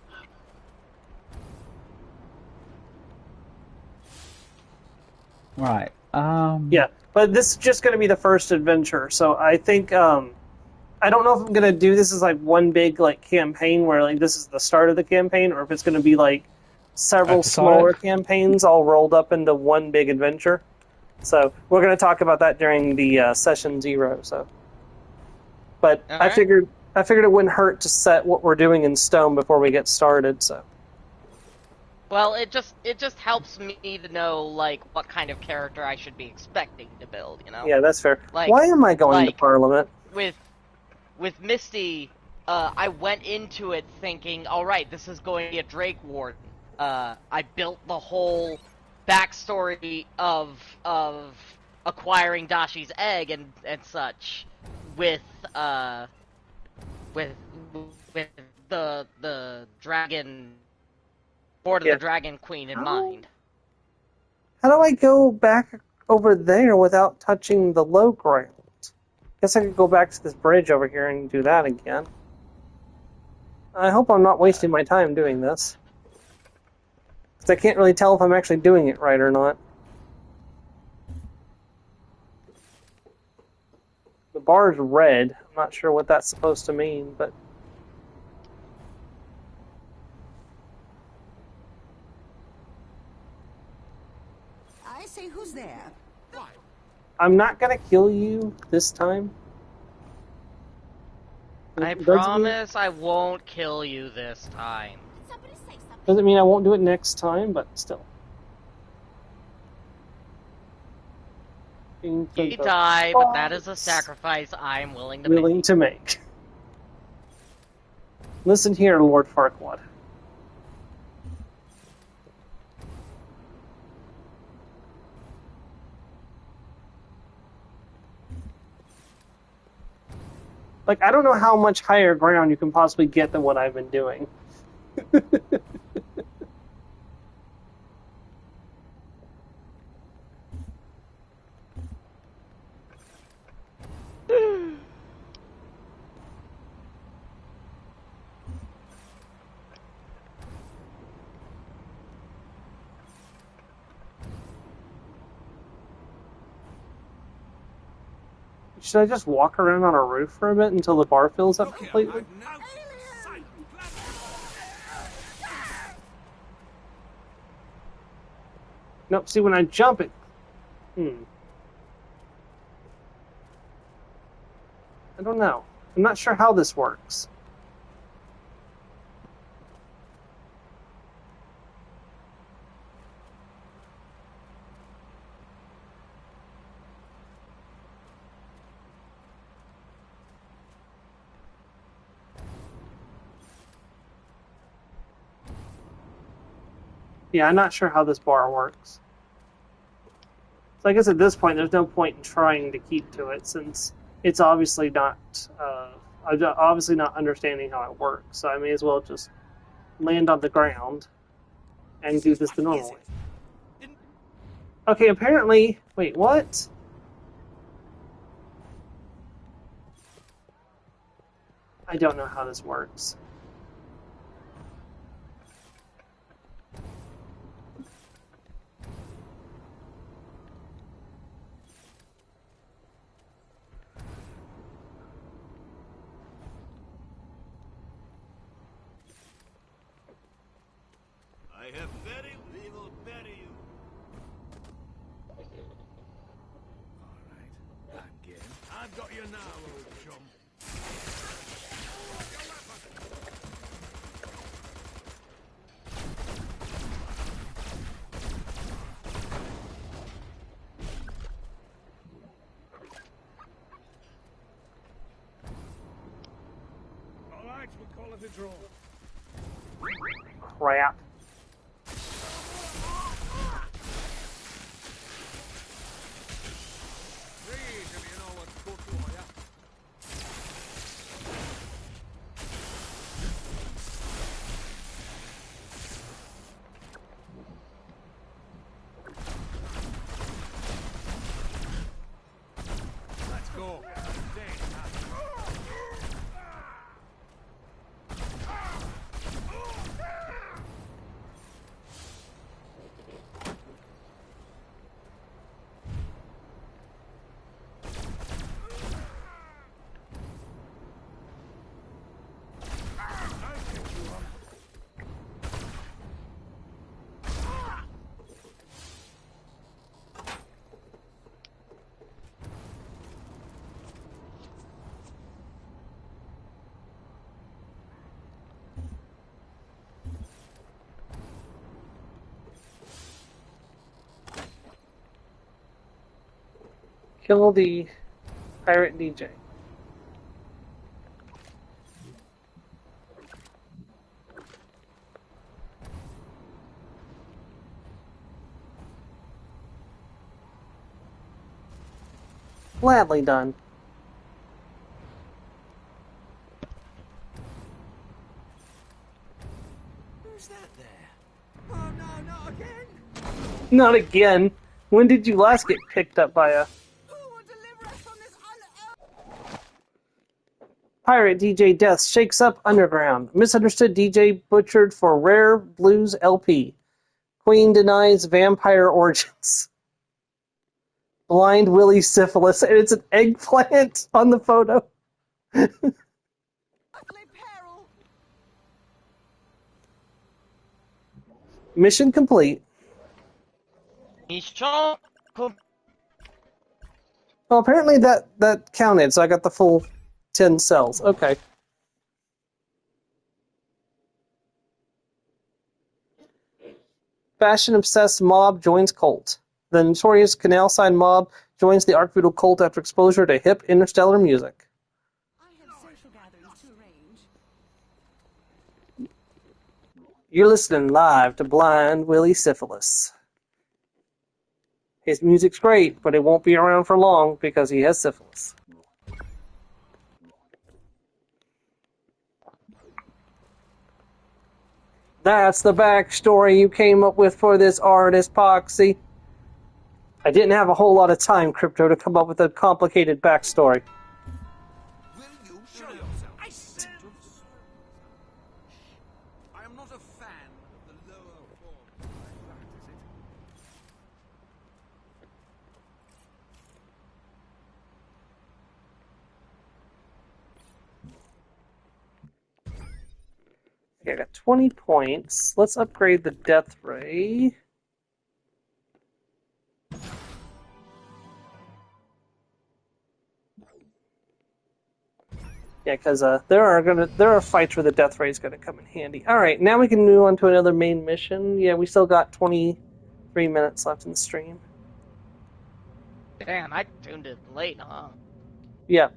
Right. Yeah, but this is just going to be the first adventure, so I think I don't know if I'm going to do this as like one big like campaign where like this is the start of the campaign, or if it's going to be like several smaller campaigns all rolled up into one big adventure. So we're going to talk about that during the session 0. So, but I figured it wouldn't hurt to set what we're doing in stone before we get started. So. Well, it just helps me to know like what kind of character I should be expecting to build, you know? Yeah, that's fair. Like, why am I going to Parliament? With Misty, I went into it thinking, all right, this is going to be a Drake Warden. I built the whole backstory of acquiring Dashi's egg and such with the dragon. Board of the Dragon Queen in mind. How do I go back over there without touching the low ground? Guess I could go back to this bridge over here and do that again. I hope I'm not wasting my time doing this. Because I can't really tell if I'm actually doing it right or not. The bar's red. I'm not sure what that's supposed to mean, but... Say, who's there? I'm not gonna kill you this time. I promise I won't kill you this time. Doesn't mean I won't do it next time, but still. You die, but that is a sacrifice I'm willing to make. Listen here, Lord Farquaad. Like, I don't know how much higher ground you can possibly get than what I've been doing. Should I just walk around on a roof for a bit until the bar fills up completely? Nope, see when I jump it... I don't know. I'm not sure how this works. Yeah, I'm not sure how this bar works. So I guess at this point, there's no point in trying to keep to it, since it's obviously not understanding how it works. So I may as well just land on the ground and do this the normal way. Okay, apparently... Wait, what? I don't know how this works. I have very we will bury you. Alright, again. I've got you now, old chum. Alright, we'll call it a draw. Crap. Let's go. Kill the pirate DJ. Gladly done. Who's that there? Oh no, not again! Not again. When did you last get picked up by a... Pirate DJ Death shakes up underground. Misunderstood DJ butchered for rare blues LP. Queen denies vampire origins. Blind Willie syphilis. And it's an eggplant on the photo. Mission complete. Mission complete. Well, apparently that counted, so I got the full 10 cells. Okay. Fashion-obsessed mob joins cult. The notorious canal-side mob joins the Archvoodal cult after exposure to hip interstellar music. You're listening live to Blind Willie Syphilis. His music's great, but it won't be around for long because he has syphilis. That's the backstory you came up with for this artist, Poxy. I didn't have a whole lot of time, Crypto, to come up with a complicated backstory. Will you show yourself? I said I am not a fan of the lower form like that, is it? Okay, I got 20 points. Let's upgrade the death ray. Yeah, because there are fights where the death ray is gonna come in handy. All right, now we can move on to another main mission. Yeah, we still got 23 minutes left in the stream. Damn, I tuned in late, huh? Yeah.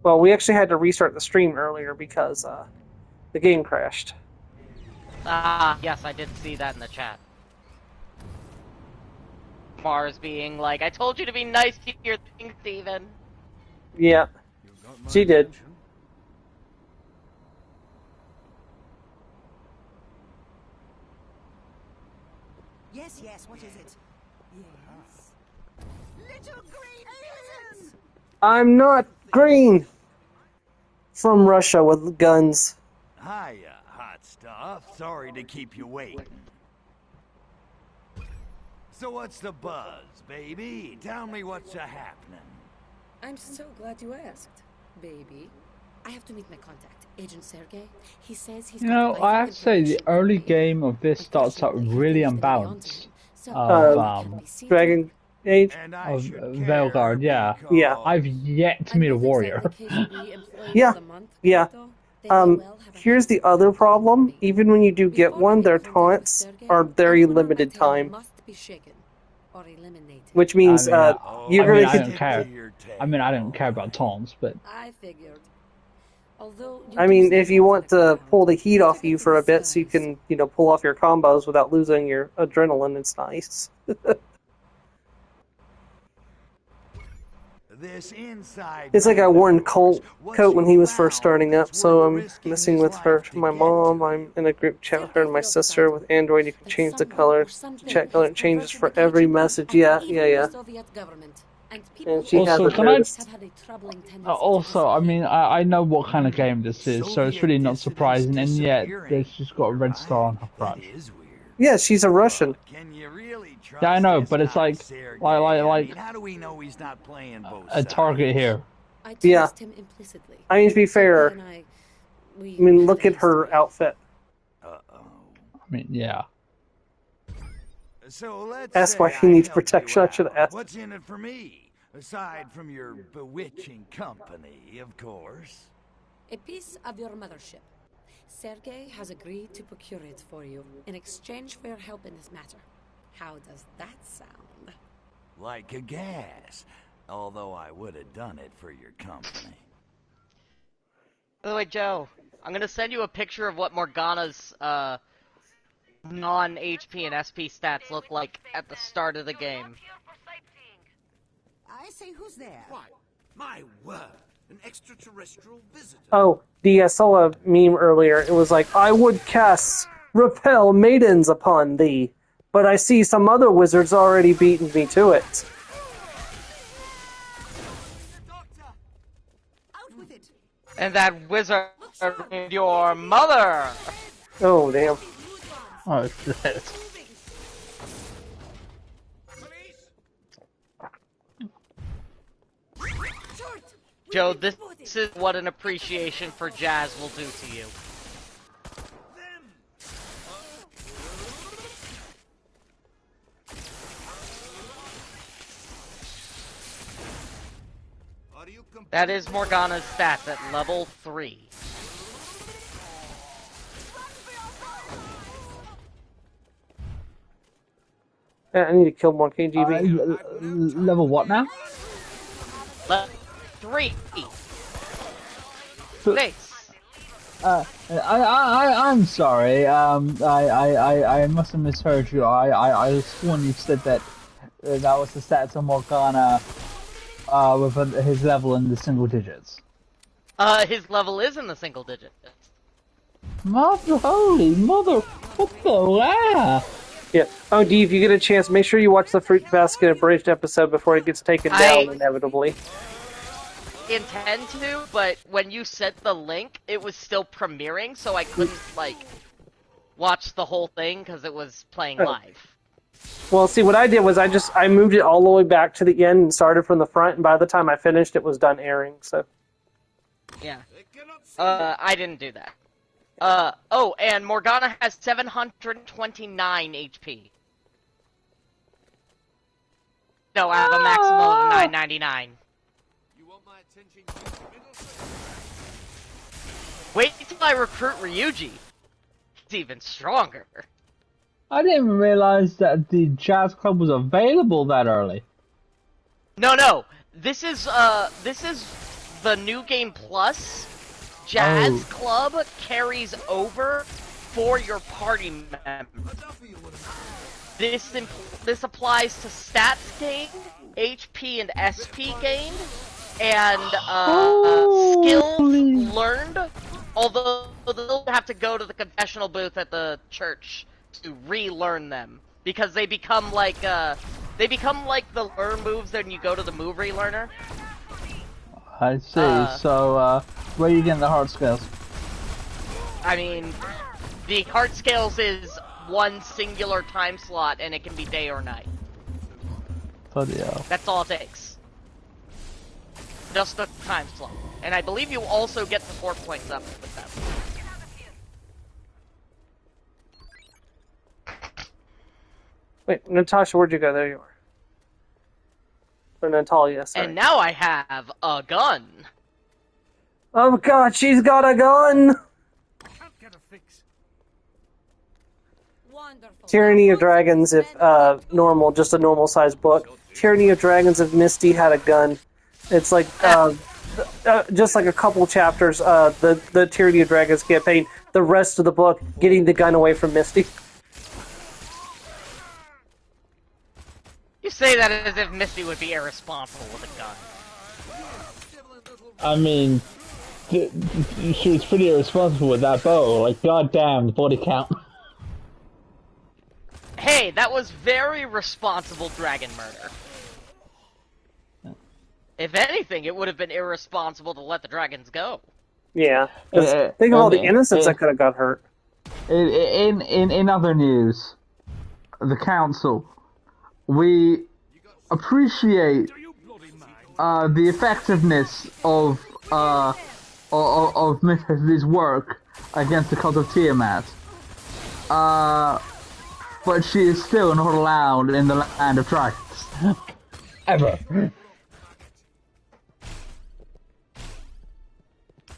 Well, we actually had to restart the stream earlier because the game crashed. Yes, I did see that in the chat. Mars being like, I told you to be nice to your thing, Steven. Yeah, she did. Yes, yes, what is it? Yes. Little green aliens! I'm not green! From Russia with guns. Hiya, hot stuff. Sorry to keep you waiting. So what's the buzz, baby? Tell me what's a-happening. I'm so glad you asked, baby. I have to meet my contact, Agent Sergey. He says he's You know, I have to say, the early game of this starts out really unbalanced. Dragon Age? Of Veilguard, yeah. Yeah. I've yet to meet a warrior. Yeah. Here's the other problem. Even when you do get one, their taunts are very limited time. Which means you're going to... I don't care. I mean, I don't care about taunts, but... I figured. I mean, if you want to pull the heat off you for a bit so you can, pull off your combos without losing your adrenaline, it's nice. This inside It's like I wore a Colt coat when he was first starting up, so I'm messing with my mom. I'm in a group chat with her and my sister. With Android, you can change the color. Chat color changes for every message. Yeah. And she also, has also, I mean, I know what kind of game this is, so it's really not surprising, and yet she's got a red star on her front. Yeah, she's a Russian. Yeah, I know, but it's like how do we know he's not playing both a target here. Yeah. I mean, to be fair, I mean, look at her outfit. I mean, yeah. So let's Ask why he needs protection. I should have asked. What's in it for me? Aside from your bewitching company, of course. A piece of your mothership. Sergey has agreed to procure it for you in exchange for your help in this matter. How does that sound? Like a gas. Although I would have done it for your company. By the way, Joe, I'm gonna send you a picture of what Morgana's non-HP and SP stats look like at the start of the game. I say, who's there? Why, my word, an extraterrestrial visitor. Oh, I saw a meme earlier. It was like, I would cast Repel Maidens upon thee, but I see some other wizards already beaten me to it. And that wizard named your mother! Oh, damn. Oh, shit. Joe, this is what an appreciation for jazz will do to you. That is Morgana's stats at level 3. I need to kill more KGB. Level what now? Level 3. Thanks. I'm sorry. I must have misheard you. I sworn you said that that was the stats of Morgana with his level in the single digits. His level is in the single digits. Holy mother! What the? Yeah. Oh, Dee, if you get a chance, make sure you watch the Fruit Basket Abridged episode before it gets taken down, inevitably. Intend to, but when you sent the link, it was still premiering, so I couldn't, watch the whole thing because it was playing live. Well, see, what I did was I moved it all the way back to the end and started from the front, and by the time I finished, it was done airing, so... Yeah. I didn't do that. Oh, and Morgana has 729 HP. No, I have a maximum of 999. You want my attention? Wait till I recruit Ryuji. He's even stronger. I didn't even realize that the jazz club was available that early. No. This is the new game plus. Jazz Club carries over for your party members. This applies to stats gained, HP and SP gained, and skills learned. Although they'll have to go to the confessional booth at the church to relearn them because they become like the learn moves when you go to the move relearner. I see. So where are you getting the hard skills? I mean, the hard scales is one singular time slot, and it can be day or night. Bloody hell. That's all it takes. Just the time slot. And I believe you also get support points up with them. Wait, Natasha, where'd you go? There you are. Or Natalia, sorry. And now I have a gun. Oh god, she's got a gun! Tyranny of Dragons, if normal, just a normal sized book. Tyranny of Dragons, if Misty had a gun. It's like just like a couple chapters. The Tyranny of Dragons campaign. The rest of the book, getting the gun away from Misty. You say that as if Misty would be irresponsible with a gun. I mean, she was pretty irresponsible with that bow. Like, goddamn, the body count. Hey, that was very responsible dragon murder. If anything, it would have been irresponsible to let the dragons go. Yeah. Think of all the innocents that could have got hurt. In other news, the council, we appreciate the effectiveness of Mrs.'s work against the cult of Tiamat. But she is still not allowed in the land of dragons. Ever.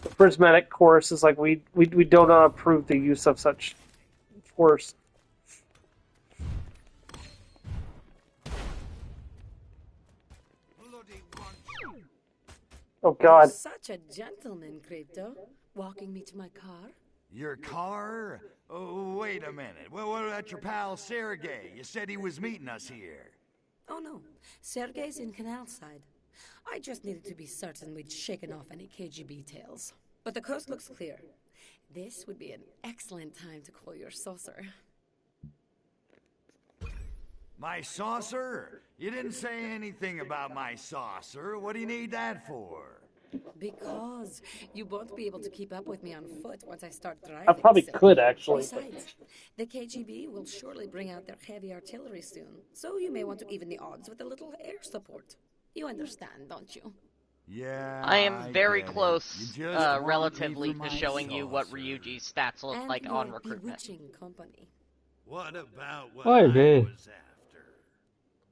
The prismatic course is like, we do not approve the use of such force. Oh god. You're such a gentleman, Crypto. Walking me to my car? Your car? Oh, wait a minute. What about your pal Sergey? You said he was meeting us here. Oh no, Sergey's in Canal Side. I just needed to be certain we'd shaken off any KGB tales. But the coast looks clear. This would be an excellent time to call your saucer. My saucer? You didn't say anything about my saucer. What do you need that for? Because you won't be able to keep up with me on foot once I start driving. I probably could, actually. Besides, the KGB will surely bring out their heavy artillery soon, so you may want to even the odds with a little air support. You understand, don't you? Yeah. I am very close, relatively, to showing you what Ryuji's stats look like on recruitment. Bewitching company. What about what I I was after?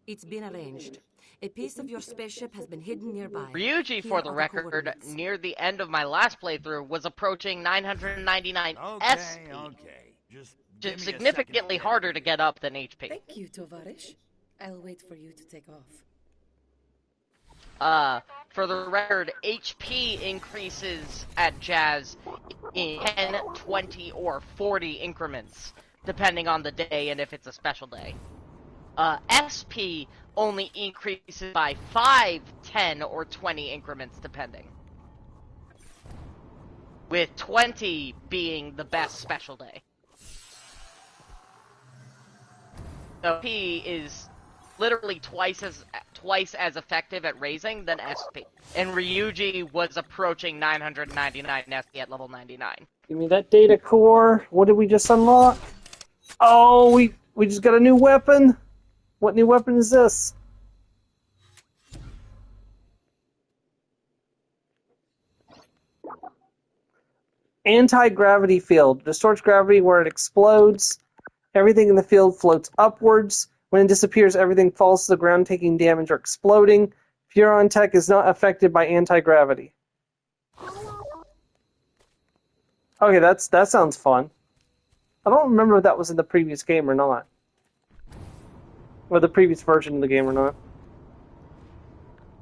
It's been arranged. A piece of your spaceship has been hidden nearby. Ryuji, for the record, near the end of my last playthrough, was approaching 999 SP. Okay. Just significantly harder to get up than HP. Thank you, Tovarish. I'll wait for you to take off. For the record, HP increases at Jazz in 10, 20, or 40 increments, depending on the day and if it's a special day. SP only increases by 5, 10, or 20 increments, depending. With 20 being the best special day. So P is literally twice as effective at raising than SP. And Ryuji was approaching 999 SP at level 99. Give me that data core. What did we just unlock? Oh, we just got a new weapon. What new weapon is this? Anti-gravity field. Distorts gravity where it explodes. Everything in the field floats upwards. When it disappears, everything falls to the ground, taking damage or exploding. Furon tech is not affected by anti-gravity. Okay, that sounds fun. I don't remember if that was in the previous game or not. Or the previous version of the game or not.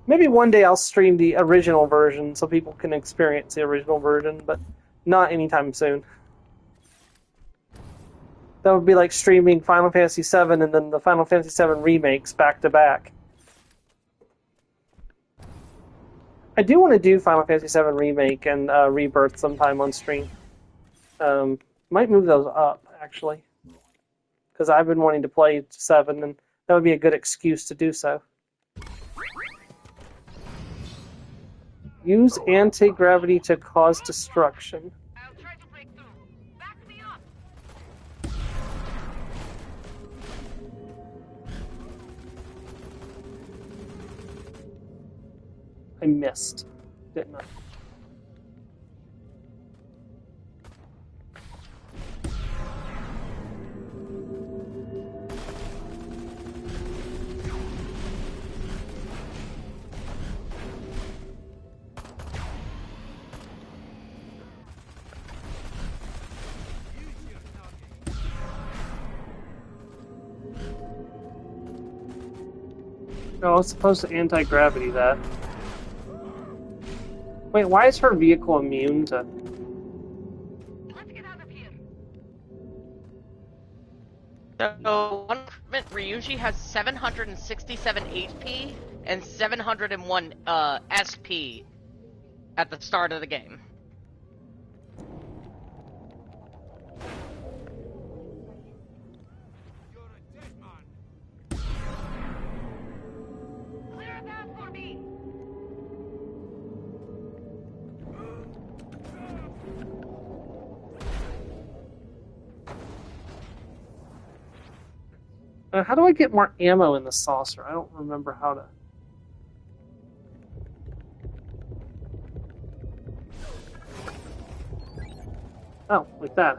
Maybe one day I'll stream the original version so people can experience the original version, but not anytime soon. That would be like streaming Final Fantasy VII and then the Final Fantasy VII remakes back to back. I do want to do Final Fantasy VII Remake and Rebirth sometime on stream. Might move those up, actually. Because I've been wanting to play 7, and that would be a good excuse to do so. Use anti-gravity to cause destruction. I missed, didn't I? No, I was supposed to anti-gravity that. Wait, why is her vehicle immune to... So, one equipment, Ryuji has 767 HP and 701 SP at the start of the game. How do I get more ammo in the saucer? I don't remember how to... Oh, like that.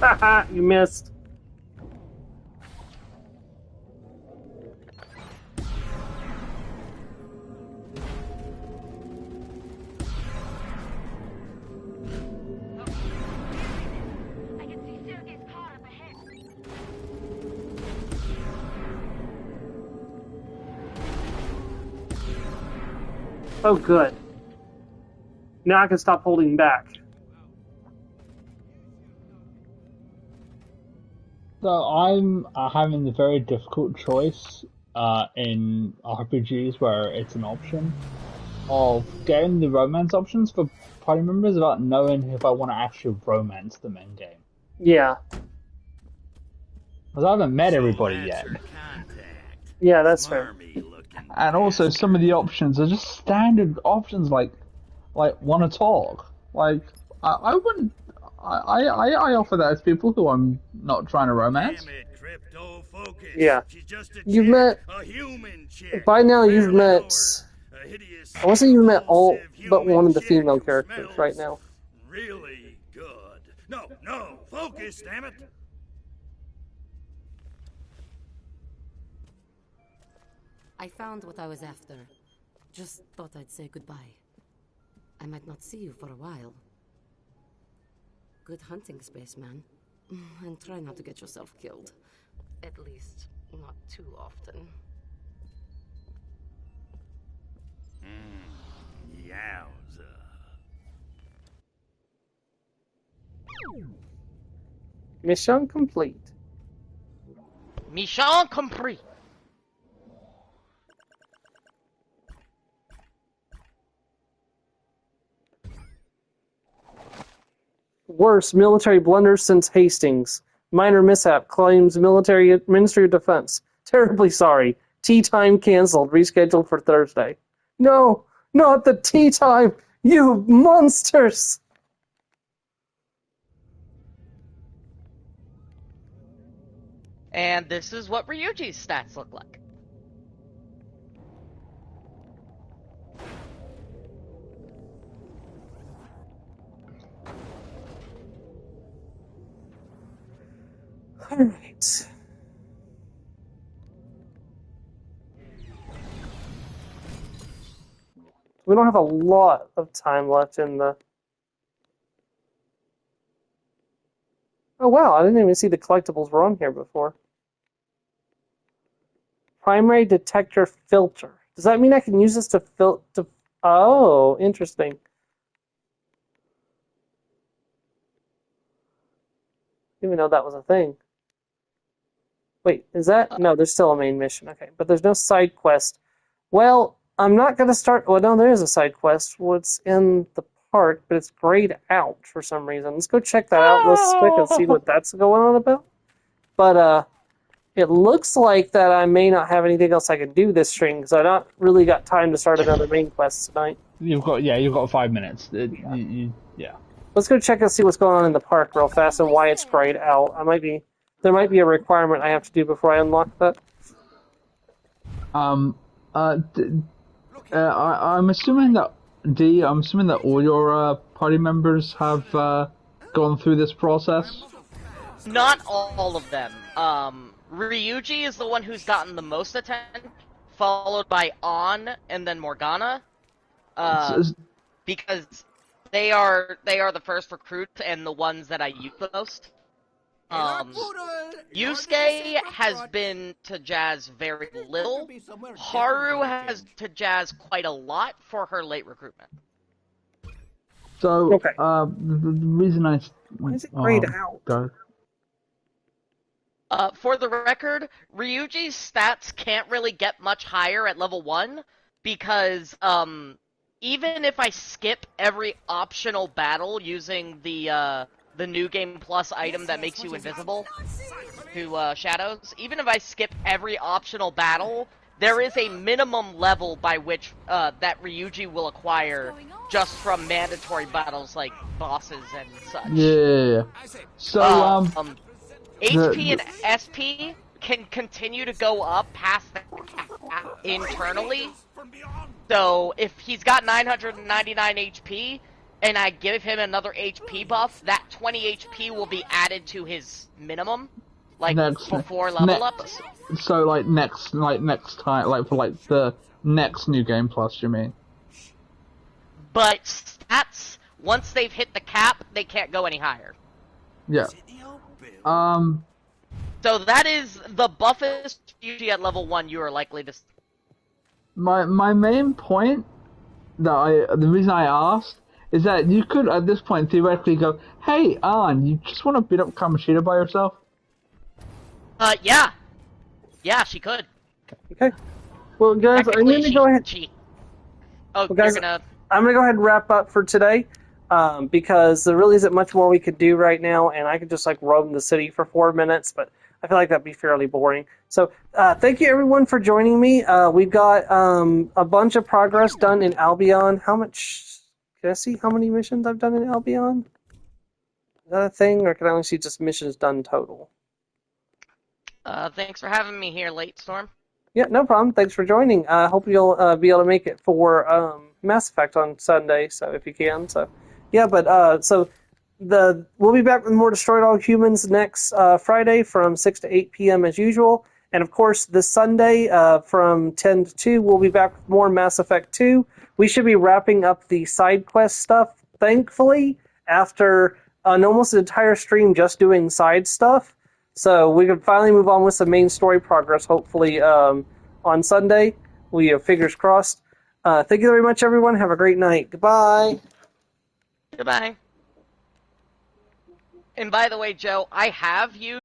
Haha, you missed. Oh, good. Now I can stop holding back. So I'm having the very difficult choice in RPGs where it's an option of getting the romance options for party members without knowing if I want to actually romance them in game. Yeah. Because I haven't met everybody yet. Yeah, that's fair. And also, some of the options are just standard options, like want to talk. Like I wouldn't. I offer that as people who I'm not trying to romance. Yeah. You've met... By now you've met... I want to say you've met all but one of the female characters right now. Really good. No, Focus, damn it! I found what I was after. Just thought I'd say goodbye. I might not see you for a while. Good hunting, spaceman. And try not to get yourself killed. At least, not too often. Yowza. Mission complete. Mission compris. Worst military blunder since Hastings. Minor mishap claims military Ministry of Defense. Terribly sorry. Tea time canceled. Rescheduled for Thursday. No, not the tea time. You monsters. And this is what Ryuji's stats look like. Alright. We don't have a lot of time left in the... Oh wow, I didn't even see the collectibles were on here before. Primary detector filter. Does that mean I can use this to filter? Oh, interesting. Didn't even know that was a thing. Wait, is that? No, there's still a main mission. Okay, but there's no side quest. Well, I'm not going to start... Well, no, there is a side quest. What's in the park, but it's grayed out for some reason. Let's go check that out real quick and see what that's going on about. But, it looks like that I may not have anything else I can do this stream, because I not really got time to start another main quest tonight. You've got 5 minutes. Yeah. Let's go check and see what's going on in the park real fast and why it's grayed out. There might be a requirement I have to do before I unlock that. I'm assuming that all your party members have gone through this process. Not all of them. Ryuji is the one who's gotten the most attention, followed by An and then Morgana. Because they are the first recruits and the ones that I use the most. Yusuke has been to Jazz very little. Haru has to Jazz quite a lot for her late recruitment. So, the reason I... Why is it grayed out? For the record, Ryuji's stats can't really get much higher at level 1, because, even if I skip every optional battle using the New Game Plus item that makes you invisible to shadows, even if I skip every optional battle, there is a minimum level by which that Ryuji will acquire just from mandatory battles like bosses and such. Yeah. So, HP and SP can continue to go up past the cap internally. So if he's got 999 HP and I give him another HP buff, that 20 HP will be added to his minimum, like before level ups. So next time, for the next New Game Plus, you mean? But stats, once they've hit the cap, they can't go any higher. Yeah. So that is the buffest usually at level 1 you are likely to... My main point, the reason I asked, is that you could, at this point, theoretically go, hey, An, you just want to beat up Kamoshida by yourself? Yeah. Yeah, she could. Okay. Well, guys, I'm going to go ahead... Oh, well, guys, you're gonna... I'm going to go ahead and wrap up for today. Because there really isn't much more we could do right now, and I could just roam the city for 4 minutes, but I feel like that'd be fairly boring. So thank you everyone for joining me. We've got a bunch of progress done in Albion. How much? Can I see how many missions I've done in Albion? Is that a thing, or can I only see just missions done total? Thanks for having me here, Late Storm. Yeah, no problem. Thanks for joining. I hope you'll be able to make it for Mass Effect on Sunday, so if you can. So. Yeah, but so we'll be back with more Destroyed All Humans next Friday from 6 to 8 p.m. as usual. And of course, this Sunday from 10 to 2, we'll be back with more Mass Effect 2. We should be wrapping up the side quest stuff, thankfully, after almost an entire stream just doing side stuff. So we can finally move on with some main story progress, hopefully, on Sunday. We have fingers crossed. Thank you very much, everyone. Have a great night. Goodbye. Goodbye. And by the way, Joe, I have used